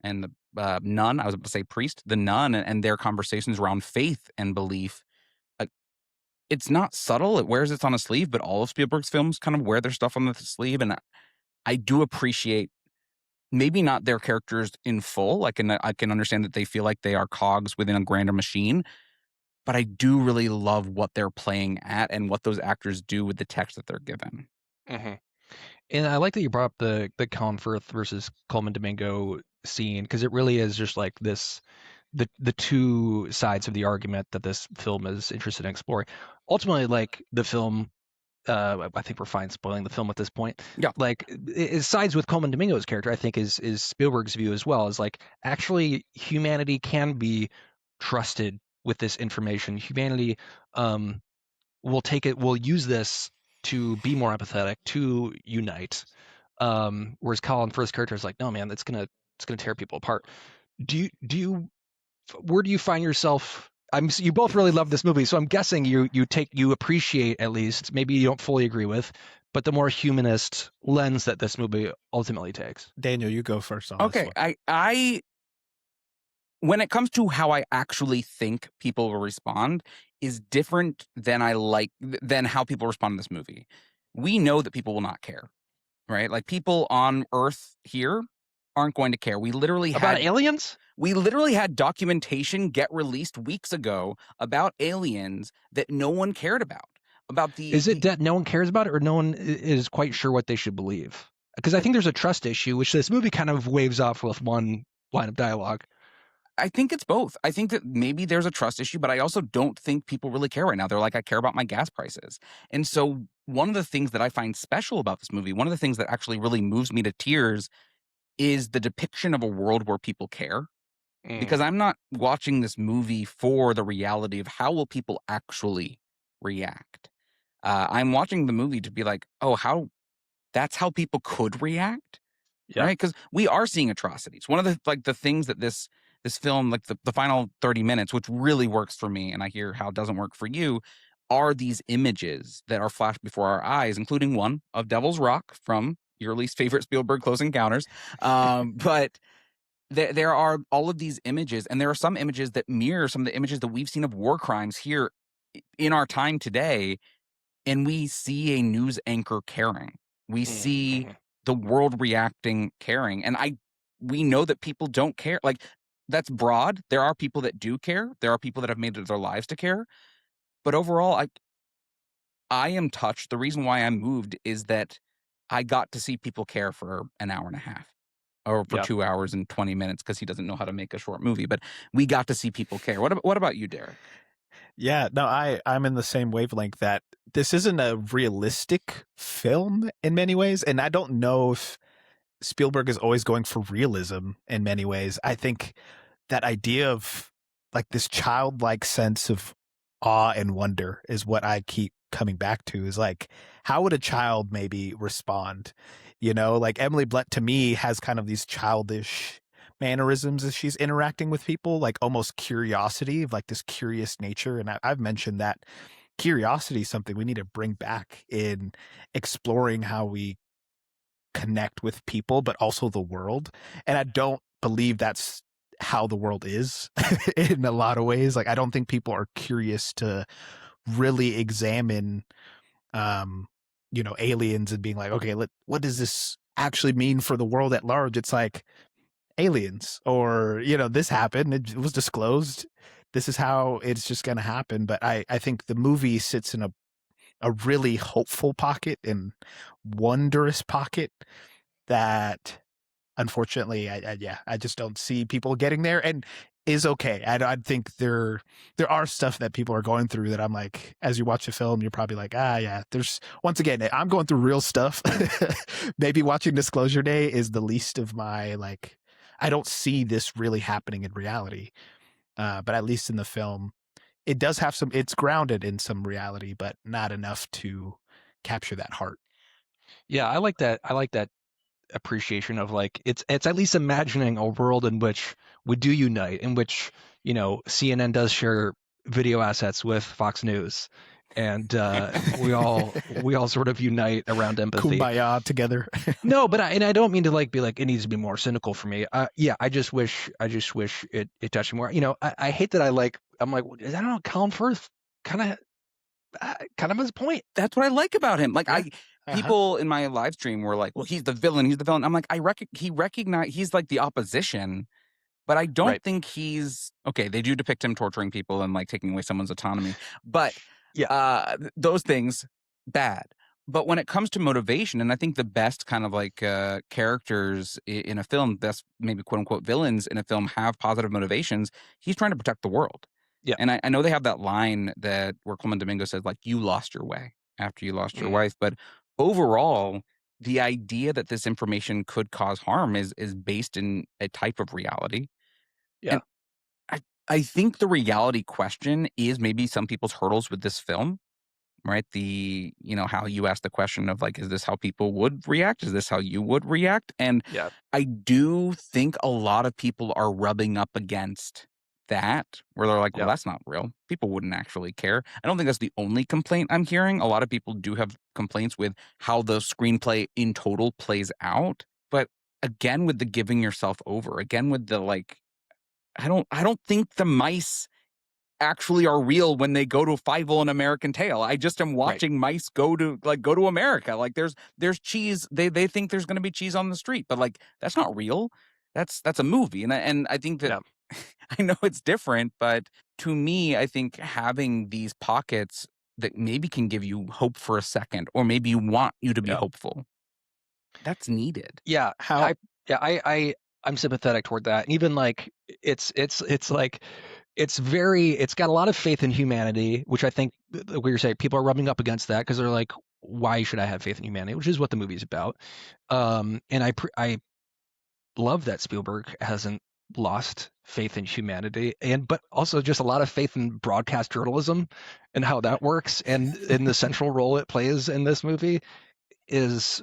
Speaker 1: nun, I was about to say priest, the nun, and their conversations around faith and belief. Like, it's not subtle. It wears it on a sleeve, but all of Spielberg's films kind of wear their stuff on the sleeve. And I do appreciate maybe not their characters in full. I can understand that they feel like they are cogs within a grander machine, but I do really love what they're playing at and what those actors do with the text that they're given.
Speaker 3: Mm-hmm. And I like that you brought up the Colin Firth versus Coleman Domingo scene because it really is just like this the two sides of the argument that this film is interested in exploring. Ultimately, like the film, I think we're fine spoiling the film at this point.
Speaker 1: Yeah.
Speaker 3: Like it sides with Coleman Domingo's character. I think is Spielberg's view as well. Is like actually humanity can be trusted with this information. Humanity will use this to be more empathetic, to unite. Whereas Colin Firth's character is like, no, man, that's gonna it's going to tear people apart. Where do you find yourself? You both really love this movie, so I'm guessing you appreciate, at least, maybe you don't fully agree with, but the more humanist lens that this movie ultimately takes.
Speaker 2: Daniel, you go first on this
Speaker 1: Okay,
Speaker 2: one.
Speaker 1: I when it comes to how I actually think people will respond is different than how people respond to this movie. We know that people will not care, right? Like people on Earth here aren't going to care.
Speaker 3: About aliens?
Speaker 1: We literally had documentation get released weeks ago about aliens that no one cared about. About
Speaker 3: Is it that no one cares about it, or no one is quite sure what they should believe? Because I think there's a trust issue, which this movie kind of waves off with one line of dialogue.
Speaker 1: I think it's both. I think that maybe there's a trust issue, but I also don't think people really care right now. They're like, I care about my gas prices. And so one of the things that I find special about this movie, one of the things that actually really moves me to tears is the depiction of a world where people care. Because I'm not watching this movie for the reality of how will people actually react. I'm watching the movie to be like, oh, that's how people could react,
Speaker 3: Yeah.
Speaker 1: right? Because we are seeing atrocities. One of the things that this film, like the final 30 minutes, which really works for me, and I hear how it doesn't work for you, are these images that are flashed before our eyes, including one of Devil's Rock from your least favorite Spielberg Close Encounters. But there are all of these images, and there are some images that mirror some of the images that we've seen of war crimes here in our time today, and we see a news anchor caring. We see the world reacting caring, and we know that people don't care. Like, that's broad. There are people that do care. There are people that have made it their lives to care. But overall, I am touched. The reason why I'm moved is that I got to see people care for an hour and a half. Or for
Speaker 3: Yeah.
Speaker 1: 2 hours and 20 minutes because he doesn't know how to make a short movie, but we got to see people care. What about you, Derrick?
Speaker 2: Yeah, no, I'm in the same wavelength that this isn't a realistic film in many ways, and I don't know if Spielberg is always going for realism in many ways. I think that idea of like this childlike sense of awe and wonder is what I keep coming back to, is like, how would a child maybe respond? You know, like Emily Blunt to me has kind of these childish mannerisms as she's interacting with people, like almost curiosity, of like this curious nature. And I've mentioned that curiosity is something we need to bring back in exploring how we connect with people, but also the world. And I don't believe that's how the world is in a lot of ways. Like, I don't think people are curious to really examine, aliens and being like, okay, what does this actually mean for the world at large? It's like aliens, or, this happened. It was disclosed. This is how it's just going to happen. But I think the movie sits in a really hopeful pocket and wondrous pocket that unfortunately I just don't see people getting there, and is okay. I think there are stuff that people are going through that I'm like, as you watch the film, you're probably like, yeah, there's, once again, I'm going through real stuff. Maybe watching Disclosure Day is the least of my, like, I don't see this really happening in reality. But at least in the film, it does have it's grounded in some reality, but not enough to capture that heart.
Speaker 3: Yeah, I like that. I like that appreciation of, like, it's at least imagining a world in which we do unite, in which, CNN does share video assets with Fox News, and we all sort of unite around empathy.
Speaker 2: Kumbaya together.
Speaker 3: No, but I don't mean to be like it needs to be more cynical for me. Yeah, I just wish it touched me more. I hate that I'm like, I don't know, Colin Firth kind of his point.
Speaker 1: That's what I like about him. Like,
Speaker 2: Uh-huh.
Speaker 1: people in my live stream were like, well, he's the villain. He's the villain. I'm like, he's like the opposition, but I don't
Speaker 3: Right.
Speaker 1: think he's okay. They do depict him torturing people and like taking away someone's autonomy, but those things bad. But when it comes to motivation, and I think the best kind of like characters in a film, best maybe quote unquote villains in a film, have positive motivations. He's trying to protect the world.
Speaker 3: Yeah.
Speaker 1: And I know they have that line where Coleman Domingo says, like, you lost your way after you lost your wife. But overall, the idea that this information could cause harm is based in a type of reality.
Speaker 3: Yeah.
Speaker 1: And I think the reality question is maybe some people's hurdles with this film. right? How you asked the question of like, is this how people would react? Is this how you would react? And
Speaker 3: Yeah.
Speaker 1: I do think a lot of people are rubbing up against that, where they're like, well,
Speaker 3: Yeah.
Speaker 1: that's not real. People wouldn't actually care. I don't think that's the only complaint I'm hearing. A lot of people do have complaints with how the screenplay in total plays out. But again, with the giving yourself over, again, with the like, I don't think the mice actually are real when they go to Fievel and American Tail. I just am
Speaker 3: Right.
Speaker 1: watching mice go to America. Like there's cheese. They think there's going to be cheese on the street, but like that's not real. That's a movie, and I think that
Speaker 3: Yeah.
Speaker 1: I know it's different, but to me, I think having these pockets that maybe can give you hope for a second, or maybe you want you to be
Speaker 3: Yeah.
Speaker 1: hopeful, that's needed.
Speaker 3: Yeah.
Speaker 2: How
Speaker 3: I'm sympathetic toward that. And even like it's like it's got a lot of faith in humanity, which I think what you're saying, people are rubbing up against that because they're like, why should I have faith in humanity? Which is what the movie's about. And I love that Spielberg hasn't lost faith in humanity, and but also just a lot of faith in broadcast journalism and how that works, and in the central role it plays in this movie is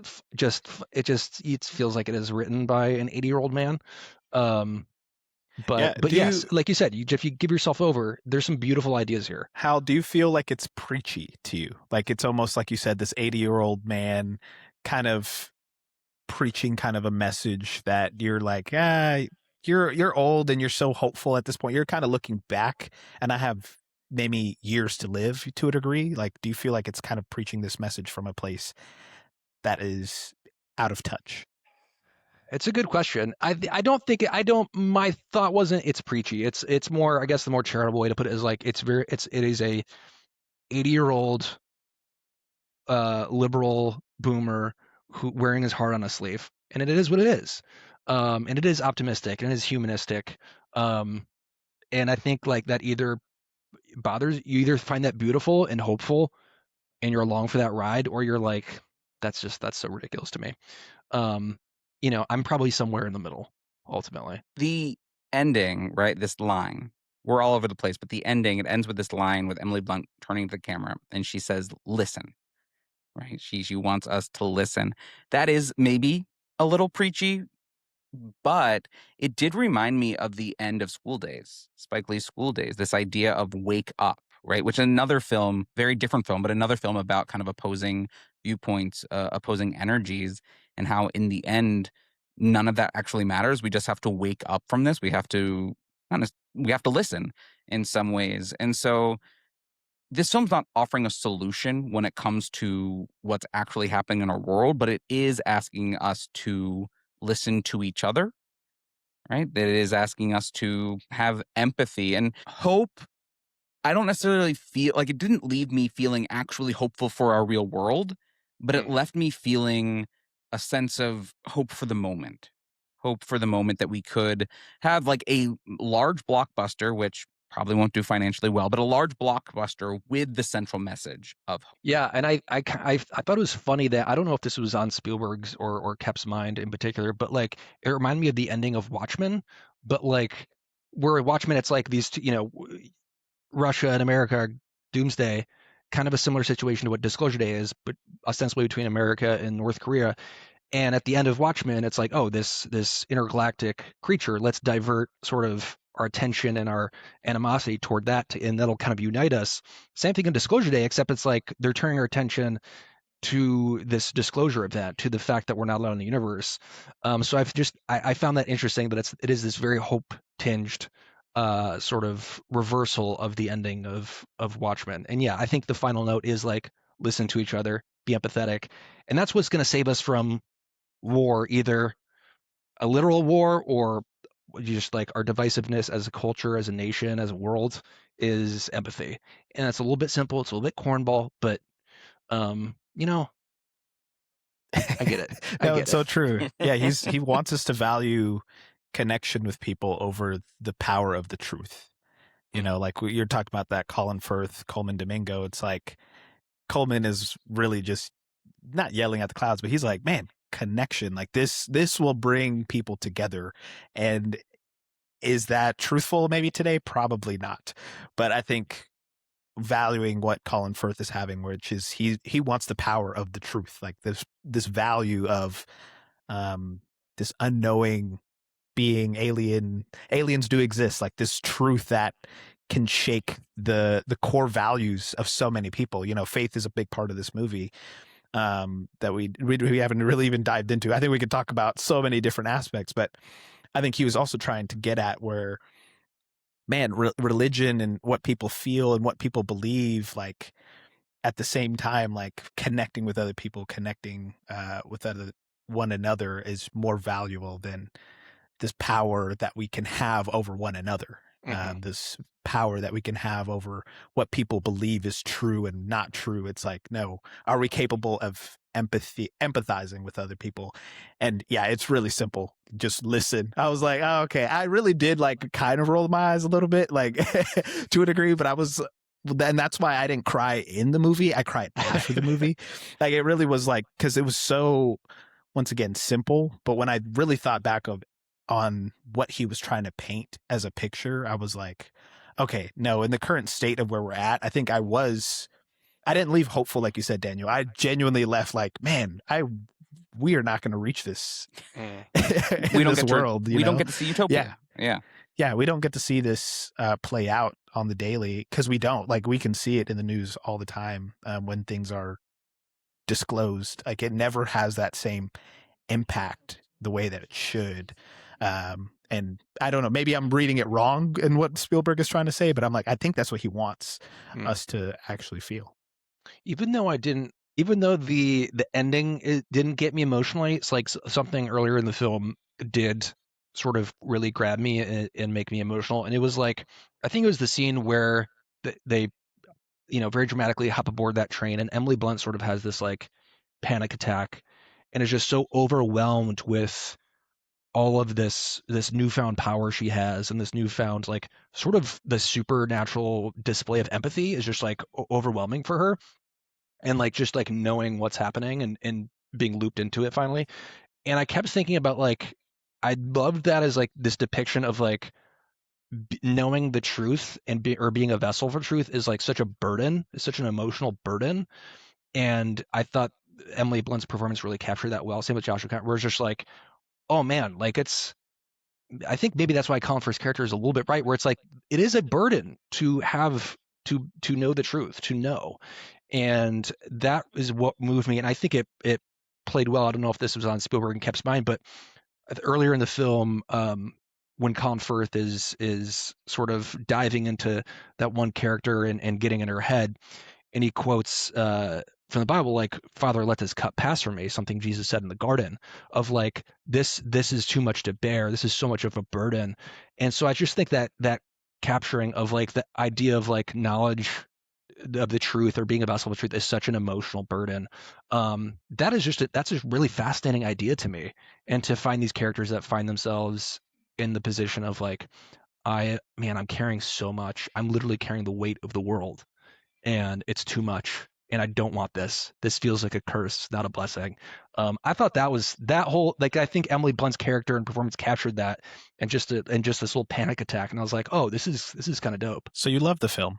Speaker 3: it feels like it is written by an 80-year-old man. Um,
Speaker 2: yeah,
Speaker 3: but yes, like you said, if you give yourself over, there's some beautiful ideas here.
Speaker 2: how do you feel like it's preachy to you? Like it's almost like you said, this 80-year-old man kind of preaching kind of a message that you're like, you're old and you're so hopeful at this point. You're kind of looking back, and I have maybe years to live to a degree. Like, do you feel like it's kind of preaching this message from a place that is out of touch?
Speaker 3: It's a good question. I don't think I don't. My thought wasn't it's preachy. It's more, I guess the more charitable way to put it is like it is a 80-year-old liberal boomer who wearing his heart on a sleeve, and it is what it is. And it is optimistic and it is humanistic. Um, and I think like that either you either find that beautiful and hopeful and you're along for that ride, or you're like, that's so ridiculous to me. Um, I'm probably somewhere in the middle ultimately.
Speaker 1: The ending, right? This line, we're all over the place, but the ending, it ends with this line with Emily Blunt turning to the camera and she says, listen, right? She wants us to listen. That is maybe a little preachy, but it did remind me of the end of School Days, Spike Lee's School Days, this idea of wake up, right? Which is another film, very different film, but another film about kind of opposing viewpoints, opposing energies, and how in the end, none of that actually matters. We just have to wake up from this. We have to, we have to listen in some ways. And so this film's not offering a solution when it comes to what's actually happening in our world, but it is asking us to listen to each other, right? That it is asking us to have empathy and hope. I don't necessarily feel like it didn't leave me feeling actually hopeful for our real world, but it
Speaker 3: Mm.
Speaker 1: left me feeling a sense of hope for the moment. Hope for the moment that we could have like a large blockbuster, which probably won't do financially well, but a large blockbuster with the central message of hope.
Speaker 3: Yeah, and I thought it was funny that I don't know if this was on Spielberg's or Kep's mind in particular, but like it reminded me of the ending of Watchmen, but like where Watchmen, it's like these two, Russia and America are doomsday, kind of a similar situation to what Disclosure Day is, but ostensibly between America and North Korea. And at the end of Watchmen, it's like, oh, this intergalactic creature, let's divert sort of our attention and our animosity toward that, and that'll kind of unite us. Same thing in Disclosure Day, except it's like they're turning our attention to this disclosure of that, to the fact that we're not alone in the universe. So I found that interesting that it is this very hope tinged sort of reversal of the ending of Watchmen. And yeah, I think the final note is like listen to each other, be empathetic, and that's what's going to save us from war, either a literal war or just like our divisiveness as a culture, as a nation, as a world is empathy. And it's a little bit simple, it's a little bit cornball, but um, you know, I get it. I
Speaker 2: No,
Speaker 3: get
Speaker 2: it's
Speaker 3: it.
Speaker 2: so true. Yeah, he wants us to value connection with people over the power of the truth. Like you're talking about that Colin Firth, Coleman Domingo. It's like Coleman is really just not yelling at the clouds, but he's like, man, connection. Like this will bring people together. And is that truthful maybe today? Probably not. But I think valuing what Colin Firth is having, which is he wants the power of the truth, like this value of this unknowing being aliens do exist, like this truth that can shake the core values of so many people. You know, faith is a big part of this movie that we haven't really even dived into. I think we could talk about so many different aspects, but I think he was also trying to get at where, man, religion and what people feel and what people believe, like at the same time, like connecting with other people, connecting with one another is more valuable than this power that we can have over one another. This power that we can have over what people believe is true and not true. It's like, no, are we capable of empathizing with other people? And yeah, it's really simple. Just listen. I was like, oh, okay. I really did like kind of roll my eyes a little bit, like to a degree, but and that's why I didn't cry in the movie. I cried after the movie. Like it really was like, because it was so, once again, simple. But when I really thought back on what he was trying to paint as a picture, I was like, okay, no, in the current state of where we're at, I think I didn't leave hopeful, like you said, Daniel. I genuinely left like, man, we are not going to reach this in this world.
Speaker 1: We don't get to see utopia.
Speaker 2: Yeah, we don't get to see this play out on the daily, because we don't. Like, we can see it in the news all the time when things are disclosed. Like, it never has that same impact the way that it should. And I don't know, maybe I'm reading it wrong in what Spielberg is trying to say, but I'm like, I think that's what he wants us to actually feel.
Speaker 3: Even though the ending didn't get me emotionally, it's like something earlier in the film did sort of really grab me and make me emotional. And it was like, I think it was the scene where they, very dramatically hop aboard that train, and Emily Blunt sort of has this like panic attack and is just so overwhelmed with all of this newfound power she has, and this newfound like sort of the supernatural display of empathy is just like overwhelming for her, and like just like knowing what's happening and being looped into it finally. And I kept thinking about like, I loved that as like this depiction of like knowing the truth and being a vessel for truth is like such a burden, it's such an emotional burden. And I thought Emily Blunt's performance really captured that well. Same with Joshua Cotter, where it's just like, oh man, like I think maybe that's why Colin Firth's character is a little bit right, where it's like, it is a burden to have to know the truth, to know. And that is what moved me. And I think it played well. I don't know if this was on Spielberg and Kep's mind, but earlier in the film, when Colin Firth is sort of diving into that one character and getting in her head, and he quotes from the Bible, like, "Father, let this cup pass from me," something Jesus said in the garden, of like, this is too much to bear. This is so much of a burden. And so I just think that capturing of like the idea of like knowledge of the truth or being a vessel of truth is such an emotional burden. That's a really fascinating idea to me. And to find these characters that find themselves in the position of like, I'm carrying so much. I'm literally carrying the weight of the world, and it's too much. And I don't want this. This feels like a curse, not a blessing. I thought that whole, like, I think Emily Blunt's character and performance captured that, and just this little panic attack. And I was like, oh, this is kind of dope.
Speaker 2: So you love the film.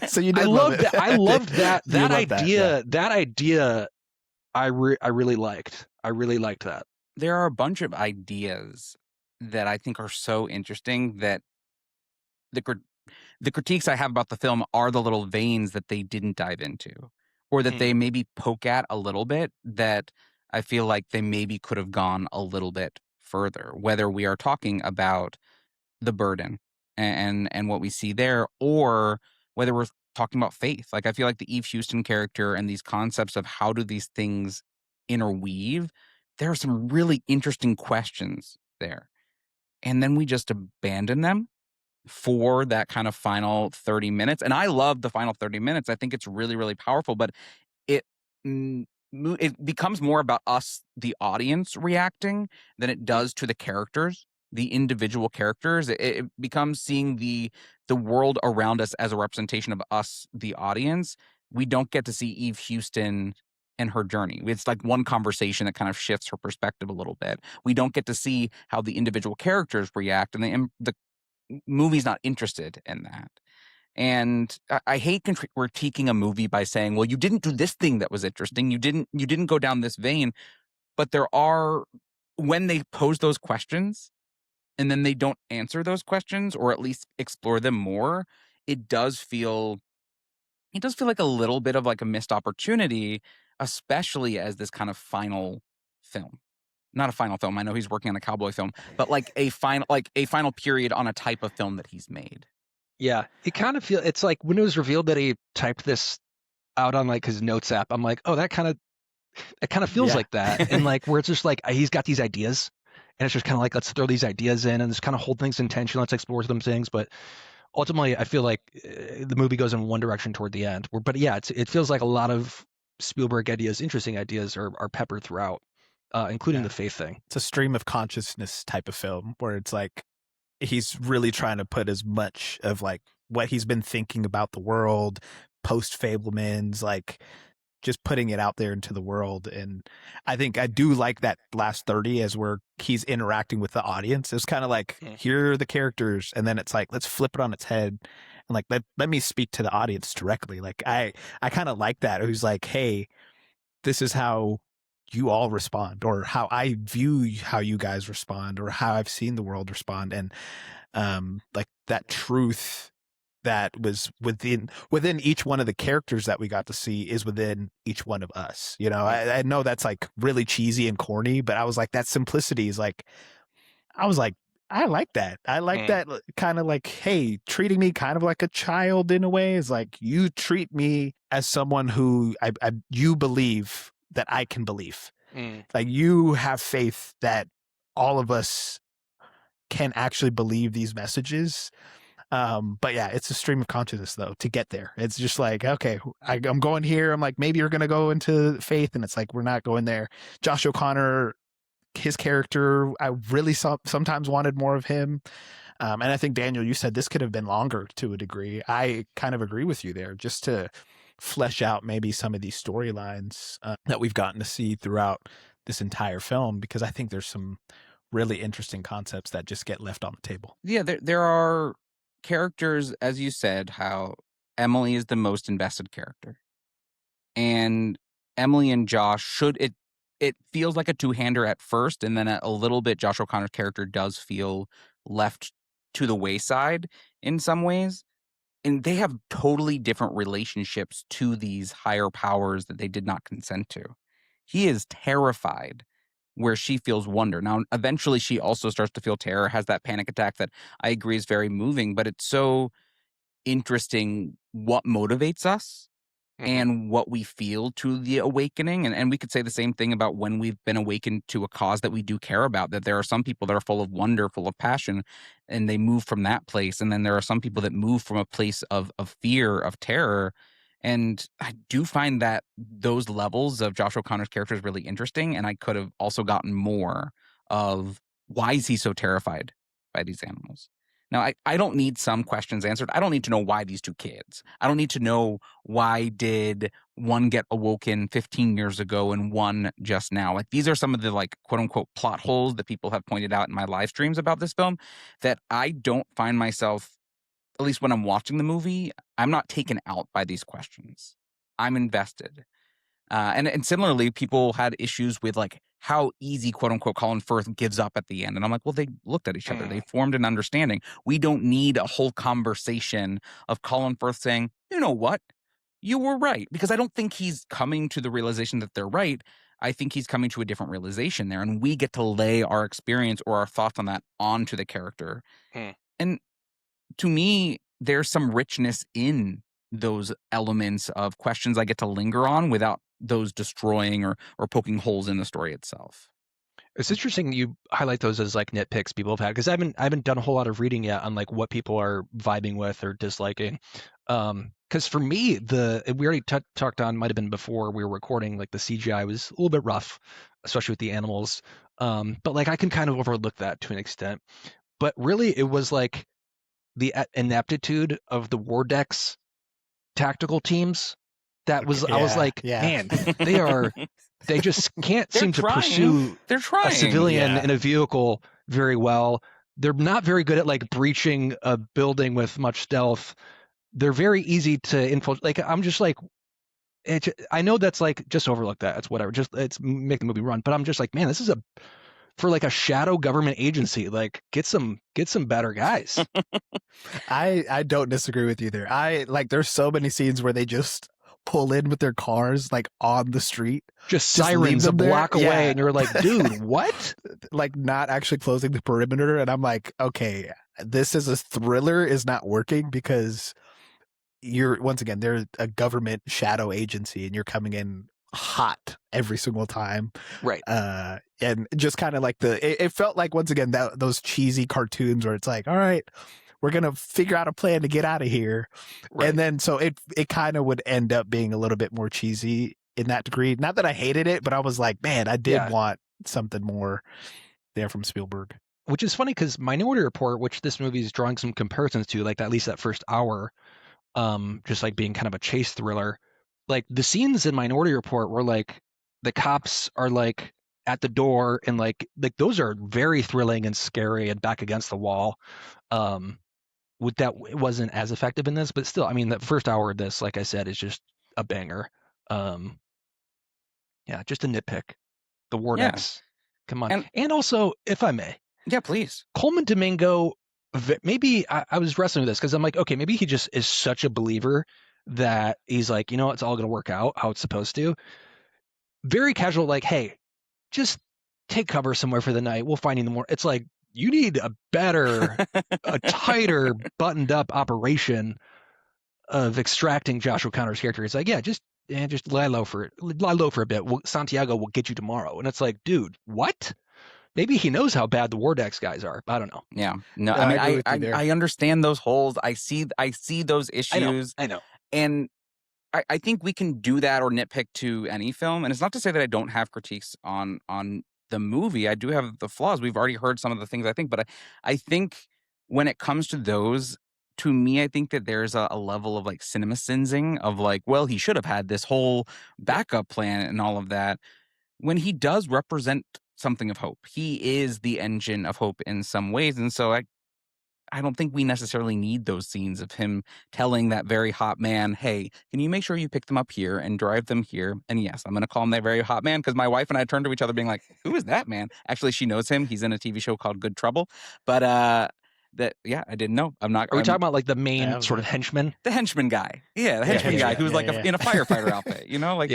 Speaker 2: So you did
Speaker 3: I
Speaker 2: love it.
Speaker 3: I loved that idea.
Speaker 2: That
Speaker 3: idea I really liked. I really liked that.
Speaker 1: There are a bunch of ideas that I think are so interesting that the critiques I have about the film are the little veins that they didn't dive into, or that they maybe poke at a little bit, that I feel like they maybe could have gone a little bit further, whether we are talking about the burden and what we see there, or whether we're talking about faith. Like, I feel like the Eve Houston character and these concepts of how do these things interweave, there are some really interesting questions there. And then we just abandon them for that kind of final 30 minutes. And I love the final 30 minutes. I think it's really, really powerful, but it it becomes more about us, the audience, reacting than it does to the characters, the individual characters. It becomes seeing the world around us as a representation of us, the audience. We don't get to see Eve Houston and her journey. It's like one conversation that kind of shifts her perspective a little bit. We don't get to see how the individual characters react, and the movie's not interested in that. And I hate critiquing a movie by saying, well, you didn't do this thing that was interesting. You didn't go down this vein. But there are, when they pose those questions and then they don't answer those questions or at least explore them more, it does feel like a little bit of like a missed opportunity, especially as this kind of final film. Not a final film. I know he's working on a cowboy film, but like a final period on a type of film that he's made.
Speaker 3: Yeah, it kind of it's like when it was revealed that he typed this out on like his notes app, I'm like, oh, it kind of feels
Speaker 2: Yeah.
Speaker 3: like that. And like where it's just like he's got these ideas and it's just kind of like, let's throw these ideas in and just kind of hold things in tension. Let's explore some things. But ultimately, I feel like the movie goes in one direction toward the end. But yeah, it feels like a lot of Spielberg ideas, interesting ideas, are peppered throughout, including
Speaker 2: Yeah.
Speaker 3: the faith thing.
Speaker 2: It's a stream of consciousness type of film where it's like he's really trying to put as much of like what he's been thinking about the world post Fableman's, like just putting it out there into the world. And I think I do like that last 30 as where he's interacting with the audience. It's kind of like, here are the characters. And then it's like, let's flip it on its head and like, let me speak to the audience directly. Like I kind of like that. It was like, hey, this is how you all respond, or how I view how you guys respond, or how I've seen the world respond. And like that truth that was within each one of the characters that we got to see is within each one of us. You know, I know that's like really cheesy and corny, but I was like, that simplicity is like, I was like, I like that. I like that kind of like, hey, treating me kind of like a child in a way is like, you treat me as someone who you believe that I can believe. Like you have faith that all of us can actually believe these messages. But yeah, it's a stream of consciousness though to get there. It's just like, okay, I'm going here. I'm like, maybe you're going to go into faith. And it's like, we're not going there. Josh O'Connor, his character, I really sometimes wanted more of him. And I think, Daniel, you said this could have been longer to a degree. I kind of agree with you there, just to flesh out maybe some of these storylines that we've gotten to see throughout this entire film, because I think there's some really interesting concepts that just get left on the table.
Speaker 1: Yeah, there are characters, as you said, how Emily is the most invested character. And Emily and Josh it feels like a two-hander at first, and then a little bit Josh O'Connor's character does feel left to the wayside in some ways. And they have totally different relationships to these higher powers that they did not consent to. He is terrified where she feels wonder. Now, eventually she also starts to feel terror, has that panic attack that I agree is very moving, but it's so interesting what motivates us and what we feel to the awakening. And we could say the same thing about when we've been awakened to a cause that we do care about, that there are some people that are full of wonder, full of passion, and they move from that place. And then there are some people that move from a place of fear, of terror. And I do find that those levels of Josh O'Connor's character is really interesting. And I could have also gotten more of why is he so terrified by these animals? Now, I don't need some questions answered. I don't need to know why these two kids. I don't need to know why did one get awoken 15 years ago and one just now. Like these are some of the like quote unquote plot holes that people have pointed out in my live streams about this film that I don't find myself, at least when I'm watching the movie, I'm not taken out by these questions. I'm invested. And similarly, people had issues with like how easy, quote unquote, Colin Firth gives up at the end. And I'm like, well, they looked at each other. They formed an understanding. We don't need a whole conversation of Colin Firth saying, you know what? You were right. Because I don't think he's coming to the realization that they're right. I think he's coming to a different realization there. And we get to lay our experience or our thoughts on that onto the character. And to me, there's some richness in those elements of questions I get to linger on without those destroying or poking holes in the story itself.
Speaker 3: It's interesting you highlight those as like nitpicks people have had, because I haven't done a whole lot of reading yet on like what people are vibing with or disliking. Because for me, we already talked on, might have been before we were recording, like the CGI was a little bit rough, especially with the animals. But like I can kind of overlook that to an extent. But really, it was like the ineptitude of the Wardex tactical teams that was I was like, man, they just can't seem to pursue a civilian in a vehicle very well. They're not very good at like breaching a building with much stealth. they're very easy to infiltrate. Like I'm just like, I know that's like just overlook that. It's whatever. Just it's make the movie run. But I'm just like, man, this is for like a shadow government agency. Like get some better guys.
Speaker 2: I don't disagree with you there. I like there's so many scenes where they just pull in with their cars like on the street.
Speaker 3: Just
Speaker 2: Just leave
Speaker 3: sirens a
Speaker 2: them there.
Speaker 3: block away,
Speaker 2: Yeah.
Speaker 3: and you're like, dude, what?
Speaker 2: Like not actually closing the perimeter. And I'm like, okay, this as a thriller is not working because you're once again, they're a government shadow agency and you're coming in hot every single time.
Speaker 3: Right.
Speaker 2: And just kind of like it felt like once again that those cheesy cartoons where it's like, all right, we're gonna figure out a plan to get out of here.
Speaker 3: Right.
Speaker 2: And then so it kind of would end up being a little bit more cheesy in that degree. Not that I hated it, but I was like, man, I did want something more there from Spielberg.
Speaker 3: Which is funny because Minority Report, which this movie is drawing some comparisons to, like at least that first hour, just like being kind of a chase thriller. Like the scenes in Minority Report were like the cops are like at the door and like those are very thrilling and scary and back against the wall. With that, it wasn't as effective in this, but still, I mean, the first hour of this, like I said, is just a banger. Yeah, just a nitpick. The Wardex, come on, and also, if I may,
Speaker 1: yeah, please,
Speaker 3: Coleman Domingo. Maybe I was wrestling with this because I'm like, okay, maybe he just is such a believer that he's like, you know, it's all going to work out how it's supposed to. Very casual, like, hey, just take cover somewhere for the night. We'll find you in the morning. It's like, you need a better, a tighter, buttoned up operation of extracting Josh O'Connor's character. It's like, yeah, just lie low for a bit. Santiago will get you tomorrow. And it's like, dude, what? Maybe he knows how bad the Wardex guys are. I don't know.
Speaker 1: Yeah, no, I mean, I understand those holes. I see those issues.
Speaker 3: I know.
Speaker 1: And I think we can do that or nitpick to any film. And it's not to say that I don't have critiques on the movie. I do have the flaws. We've already heard some of the things I think, but I think when it comes to those, to me, I think that there's a level of like cinema sins-ing of like, well, he should have had this whole backup plan and all of that. When he does represent something of hope, he is the engine of hope in some ways. And so I don't think we necessarily need those scenes of him telling that very hot man, hey, can you make sure you pick them up here and drive them here? And yes, I'm going to call him that very hot man because my wife and I turned to each other being like, who is that man? Actually, she knows him. He's in a TV show called Good Trouble. But yeah, I didn't know. Are we
Speaker 3: talking about like the main sort of henchman?
Speaker 1: The henchman guy. Yeah, the henchman guy who's like in a firefighter outfit, you know? Like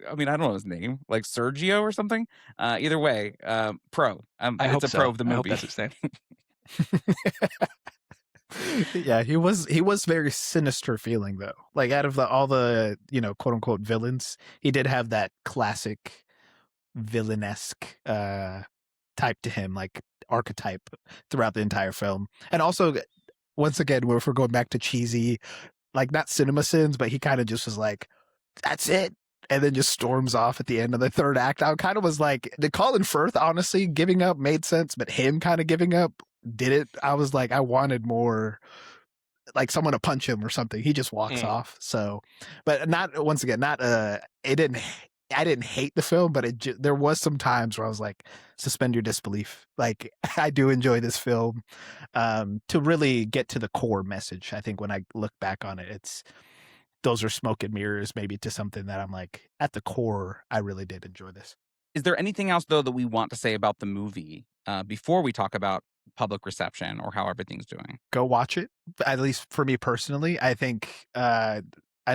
Speaker 1: I mean, I don't know his name, like Sergio or something. Either way, pro. It's a pro of the movie.
Speaker 3: I hope that's his name.
Speaker 2: Yeah, he was very sinister feeling though. Like out of all the quote unquote villains, he did have that classic villainesque type to him, like archetype throughout the entire film. And also, once again, if we're going back to cheesy, like not cinema sins, but he kind of just was like, that's it. And then just storms off at the end of the third act. I kind of was like, the Colin Firth, honestly, giving up made sense, but him kind of giving up didn't. I was like, I wanted more, like someone to punch him or something. He just walks off. So, but not, once again, not, I didn't hate the film, but there was some times where I was like, suspend your disbelief. Like, I do enjoy this film. To really get to the core message, I think when I look back on it, those are smoke and mirrors maybe to something that I'm like, at the core, I really did enjoy this.
Speaker 1: Is there anything else, though, that we want to say about the movie before we talk about public reception or how everything's doing?
Speaker 2: Go watch it. At least for me personally, I think I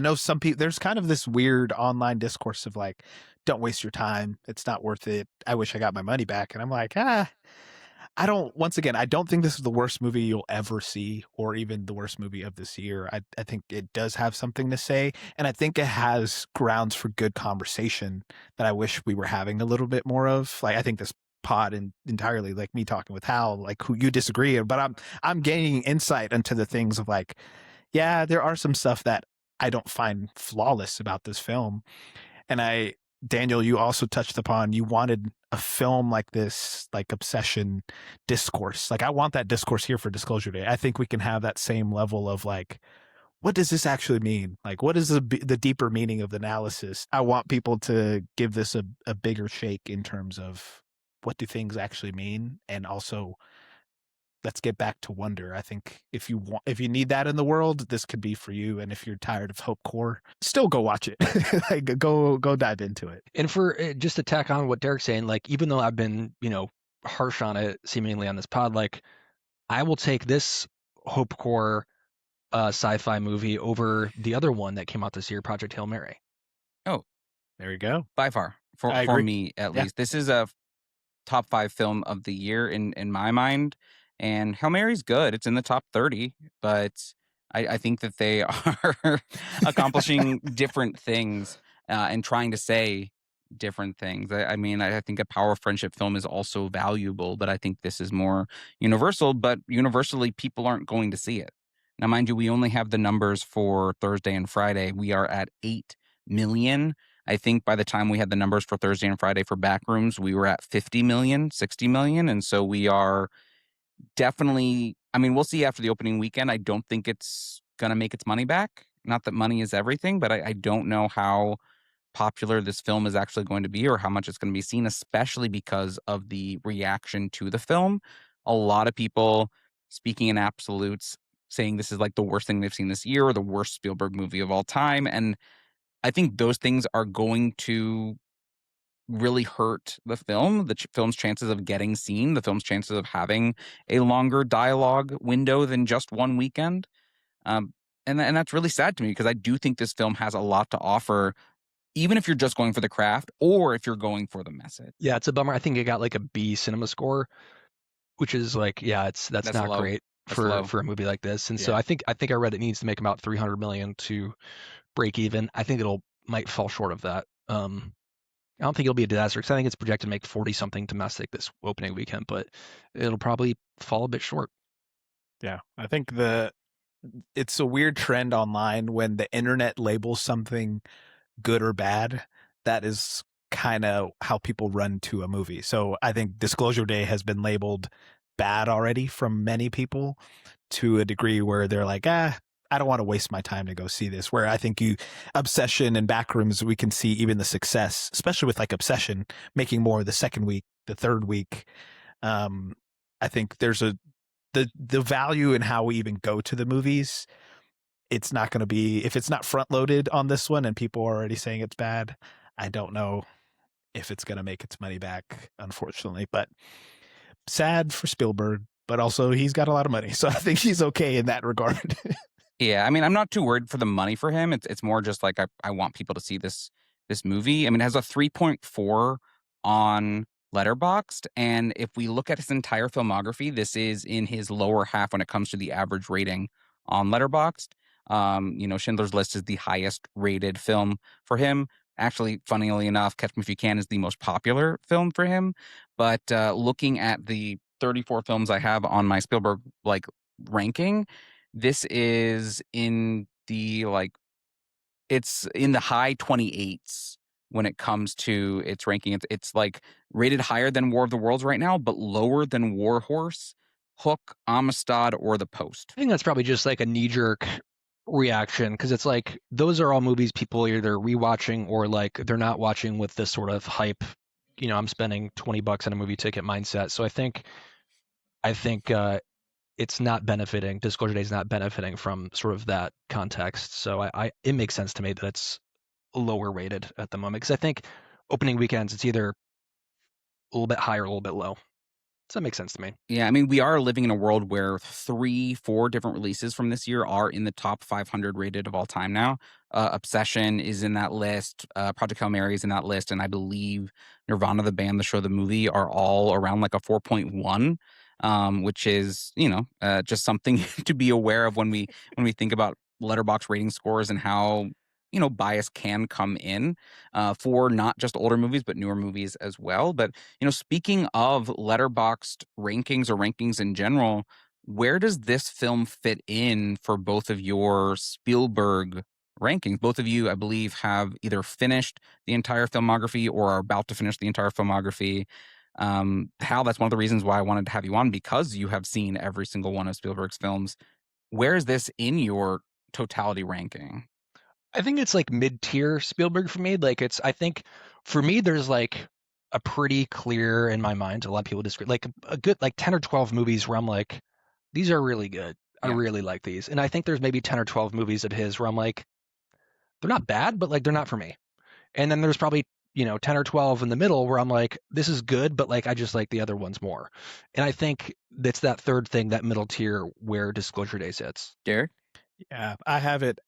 Speaker 2: know some people, there's kind of this weird online discourse of like, don't waste your time. It's not worth it. I wish I got my money back. And I'm like, I don't think this is the worst movie you'll ever see or even the worst movie of this year. I think it does have something to say. And I think it has grounds for good conversation that I wish we were having a little bit more of. Like, I think this pod entirely, like me talking with Hal, like who you disagree, but I'm gaining insight into the things of like, yeah, there are some stuff that I don't find flawless about this film. And Daniel, you also touched upon, you wanted a film like this, like obsession discourse. Like, I want that discourse here for Disclosure Day. I think we can have that same level of like, what does this actually mean? Like, what is the deeper meaning of the analysis? I want people to give this a bigger shake in terms of what do things actually mean? And also, let's get back to wonder. I think if you need that in the world, this could be for you. And if you're tired of hope core, still go watch it. Like go dive into it.
Speaker 3: And for just to tack on what Derek's saying, like even though I've been, harsh on it seemingly on this pod, like I will take this hope core sci-fi movie over the other one that came out this year, Project Hail Mary.
Speaker 1: Oh,
Speaker 2: there you go.
Speaker 1: By far,
Speaker 2: I
Speaker 1: for
Speaker 2: agree.
Speaker 1: me at
Speaker 2: Yeah.
Speaker 1: least, this is a top 5 film of the year in my mind. And Hail Mary's good. It's in the top 30, but I think that they are accomplishing different things and trying to say different things. I mean, I think a Power of Friendship film is also valuable, but I think this is more universal. But universally, people aren't going to see it. Now, mind you, we only have the numbers for Thursday and Friday. We are at 8 million. I think by the time we had the numbers for Thursday and Friday for Backrooms, we were at 50 million, 60 million. And so we are definitely, I mean, we'll see after the opening weekend. I don't think it's going to make its money back. Not that money is everything, but I don't know how popular this film is actually going to be or how much it's going to be seen, especially because of the reaction to the film. A lot of people speaking in absolutes saying this is like the worst thing they've seen this year or the worst Spielberg movie of all time. And I think those things are going to really hurt the film, the film's chances of getting seen, the film's chances of having a longer dialogue window than just one weekend. And that's really sad to me because I do think this film has a lot to offer, even if you're just going for the craft or if you're going for the message.
Speaker 3: Yeah, it's a bummer. I think it got like a B cinema score, which is like, yeah, that's not
Speaker 1: low.
Speaker 3: great for a movie like this. And so I think I read it needs to make about 300 million to break even. I think might fall short of that. I don't think it'll be a disaster because I think it's projected to make 40 something domestic this opening weekend, but it'll probably fall a bit short.
Speaker 2: Yeah, I think it's a weird trend online when the internet labels something good or bad. That is kind of how people run to a movie. So I think Disclosure Day has been labeled bad already from many people to a degree where they're like, I don't want to waste my time to go see this. Where I think Obsession and Backrooms, we can see even the success, especially with like Obsession making more the second week, the third week. I think there's the value in how we even go to the movies. It's not going to be, if it's not front loaded on this one and people are already saying it's bad, I don't know if it's going to make its money back, unfortunately. But sad for Spielberg, but also he's got a lot of money. So I think he's okay in that regard.
Speaker 1: Yeah, I mean, I'm not too worried for the money for him. It's more just like I want people to see this movie. I mean, it has a 3.4 on Letterboxd, and if we look at his entire filmography, this is in his lower half when it comes to the average rating on Letterboxd. Schindler's List is the highest rated film for him. Actually, funnily enough, Catch Me If You Can is the most popular film for him. But looking at the 34 films I have on my Spielberg ranking, this is in the it's in the high 28s when it comes to its ranking. It's like rated higher than War of the Worlds right now, but lower than War Horse, Hook, Amistad, or The Post.
Speaker 3: I think that's probably just like a knee-jerk reaction because it's like those are all movies people are either rewatching or like they're not watching with this sort of hype. I'm spending $20 on a movie ticket mindset. So I think it's not benefiting. Disclosure Day is not benefiting from sort of that context. So it makes sense to me that it's lower rated at the moment because I think opening weekends it's either a little bit high or a little bit low. Does that make sense to me?
Speaker 1: Yeah, I mean, we are living in a world where 3-4 different releases from this year are in the top 500 rated of all time now. Obsession is in that list. Project Hail Mary is in that list. And I believe Nirvana, the band, the show, the movie are all around like a 4.1, which is, just something to be aware of when we think about letterbox rating scores and how bias can come in for not just older movies, but newer movies as well. But, speaking of letterboxed rankings or rankings in general, where does this film fit in for both of your Spielberg rankings? Both of you, I believe, have either finished the entire filmography or are about to finish the entire filmography. Hal, that's one of the reasons why I wanted to have you on, because you have seen every single one of Spielberg's films. Where is this in your totality ranking?
Speaker 3: I think it's like mid-tier Spielberg for me. I think for me, there's like a pretty clear in my mind. A lot of people disagree. Like a good 10 or 12 movies where I'm like, these are really good. I
Speaker 1: Yeah.
Speaker 3: really like these. And I think there's maybe 10 or 12 movies of his where I'm like, they're not bad, but like they're not for me. And then there's probably, 10 or 12 in the middle where I'm like, this is good, but like I just like the other ones more. And I think that's that third thing, that middle tier where Disclosure Day sits.
Speaker 1: Derek?
Speaker 2: Yeah, I have it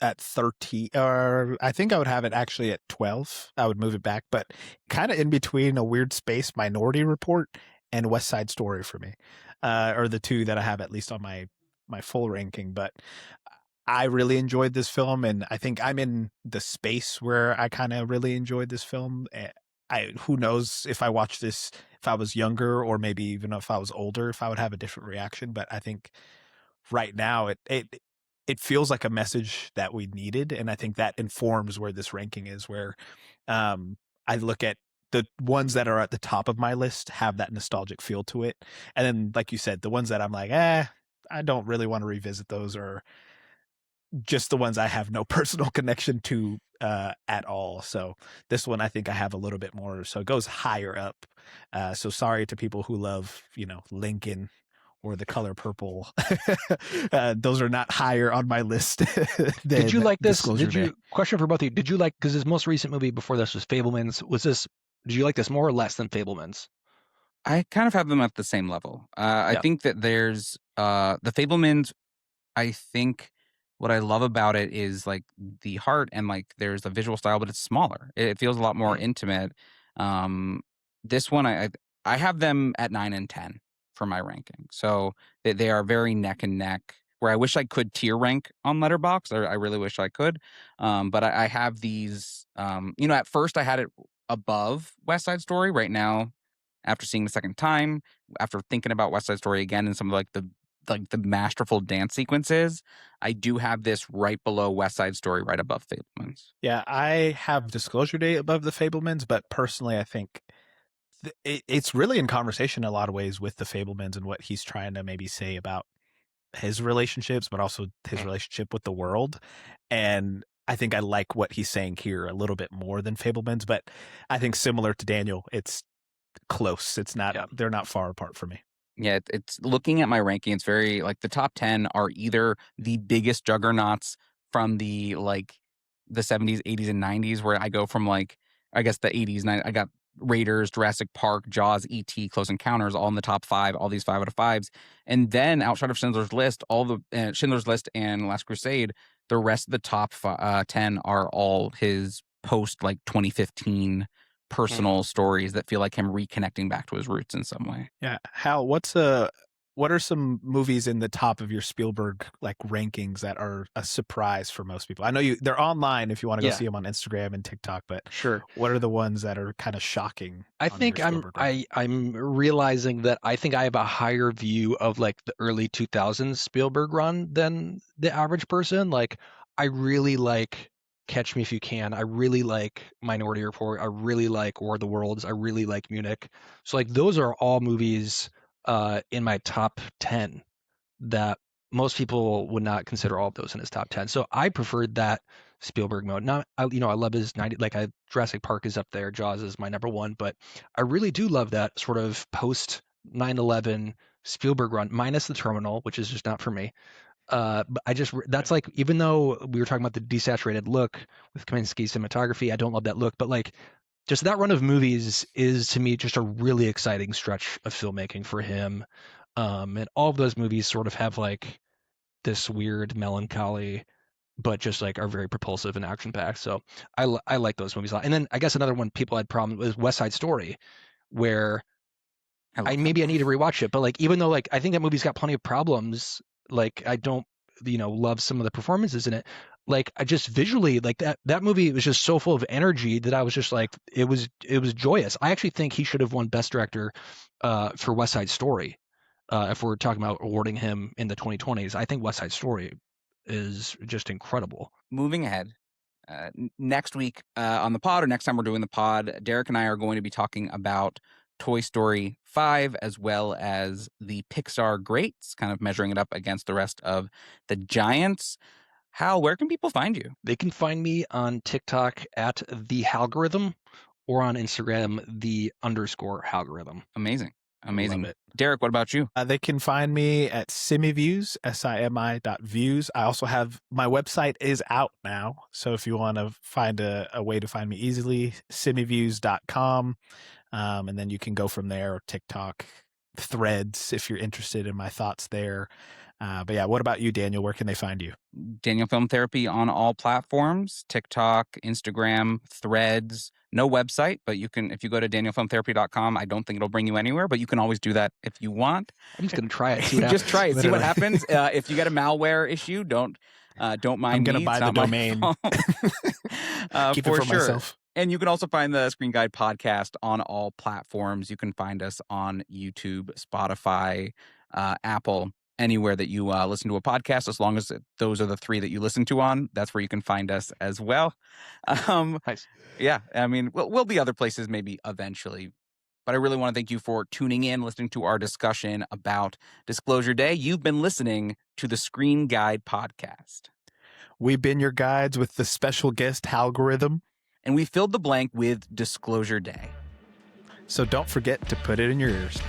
Speaker 2: at 13, or I think I would have it actually at 12. I would move it back, but kind of in between a weird space, Minority Report and West Side Story for me, are the two that I have at least on my full ranking. But I really enjoyed this film, and I think I'm in the space where I kind of really enjoyed this film. Who knows if I watched this if I was younger, or maybe even if I was older, if I would have a different reaction. But I think right now it feels like a message that we needed, and I think that informs where this ranking is, where I look at the ones that are at the top of my list have that nostalgic feel to it, and then like you said, the ones that I'm like, I don't really want to revisit those, or just the ones I have no personal connection to at all. So this one I think I have a little bit more, so it goes higher up. So sorry to people who love, Lincoln or The Color Purple. Those are not higher on my list
Speaker 3: Did you
Speaker 2: than
Speaker 3: like this?
Speaker 2: Disclosure Day.
Speaker 3: Question for both of you. Did you like, because his most recent movie before this was Fablemans, did you like this more or less than Fablemans?
Speaker 1: I kind of have them at the same level. I
Speaker 3: Yeah.
Speaker 1: think that there's the Fablemans. I think what I love about it is like the heart, and like there's a visual style, but it's smaller. It feels a lot more intimate. Um, this one, I have them at 9 and 10 for my ranking. So they are very neck and neck. Where I wish I could tier rank on Letterboxd, I really wish I could. But I have these. At first I had it above West Side Story. Right now, after seeing the second time, after thinking about West Side Story again and some of the masterful dance sequences, I do have this right below West Side Story, right above Fablemans.
Speaker 2: Yeah, I have Disclosure Day above the Fablemans, but personally I think it's really in conversation in a lot of ways with the Fablemans and what he's trying to maybe say about his relationships, but also his relationship with the world. And I think I like what he's saying here a little bit more than Fablemans, but I think similar to Daniel, it's close. It's not, they're not far apart for me.
Speaker 1: Yeah, it's looking at my ranking, it's very like the top 10 are either the biggest juggernauts from the 70s, 80s, and 90s, where I go from I guess the 80s, I got Raiders, Jurassic Park, Jaws, E.T., Close Encounters, all in the top 5, all these 5 out of 5s. And then outside of Schindler's List, all the Schindler's List and Last Crusade, the rest of the top 10 are all his post 2015 personal stories that feel like him reconnecting back to his roots in some way.
Speaker 2: Yeah. Hal, what are some movies in the top of your Spielberg rankings that are a surprise for most people? I know they're online if you want to go see them on Instagram and TikTok, but
Speaker 3: Sure.
Speaker 2: what are the ones that are kind of shocking?
Speaker 3: I think I'm realizing that I think I have a higher view of the early 2000s Spielberg run than the average person. Like I really like Catch Me If You Can. I really like Minority Report. I really like War of the Worlds. I really like Munich. So those are all movies in my top 10 that most people would not consider all of those in his top 10. So I preferred that Spielberg mode. Not, I love his 90, Jurassic Park is up there. Jaws is my number 1, but I really do love that sort of post 9/11 Spielberg run, minus The Terminal, which is just not for me. But that's even though we were talking about the desaturated look with Kaminsky's cinematography, I don't love that look, but just that run of movies is to me just a really exciting stretch of filmmaking for him. And all of those movies sort of have this weird melancholy, but just are very propulsive and action packed. So I like those movies a lot. And then I guess another one people had problem with West Side Story, where I need to rewatch it. But even though I think that movie's got plenty of problems, I don't love some of the performances in it. I just visually that movie was just so full of energy that I was just it was joyous. I actually think he should have won Best Director for West Side Story. If we're talking about awarding him in the 2020s, I think West Side Story is just incredible.
Speaker 1: Moving ahead, next week on the pod, or next time we're doing the pod, Derek and I are going to be talking about Toy Story 5, as well as the Pixar greats, kind of measuring it up against the rest of the giants. Hal, where can people find you?
Speaker 3: They can find me on TikTok at the Halgorithim, or on Instagram, the _Halgorithim.
Speaker 1: Amazing. Amazing.
Speaker 3: Love it.
Speaker 1: Derrick, what about you?
Speaker 2: They can find me at simiviews, simi.views. I also have my website is out now. So if you want to find a way to find me easily, simiviews.com. And then you can go from there, or TikTok, Threads, if you're interested in my thoughts there. But yeah, what about you, Daniel? Where can they find you?
Speaker 1: Daniel Film Therapy on all platforms, TikTok, Instagram, Threads. No website, but you can, if you go to danielfilmtherapy.com, I don't think it'll bring you anywhere, but you can always do that if you want.
Speaker 3: I'm just gonna try it. See what
Speaker 1: Just
Speaker 3: happens.
Speaker 1: try it. See what
Speaker 2: Literally.
Speaker 1: happens. If you get a malware issue, don't mind
Speaker 2: I'm gonna
Speaker 1: me.
Speaker 2: buy
Speaker 1: It's
Speaker 2: the
Speaker 1: not my
Speaker 2: domain.
Speaker 1: fault.
Speaker 2: Keep
Speaker 1: For
Speaker 2: it for
Speaker 1: sure.
Speaker 2: myself.
Speaker 1: And you can also find the Screen Guide podcast on all platforms. You can find us on YouTube, Spotify, Apple, anywhere that you listen to a podcast, as long as those are the 3 that you listen to on. That's where you can find us as well.
Speaker 3: Nice.
Speaker 1: Yeah, I mean, we'll be other places maybe eventually. But I really want to thank you for tuning in, listening to our discussion about Disclosure Day. You've been listening to the Screen Guide podcast.
Speaker 2: We've been your guides with the special guest Halgorithim.
Speaker 1: And we filled the blank with Disclosure Day.
Speaker 2: So don't forget to put it in your ears.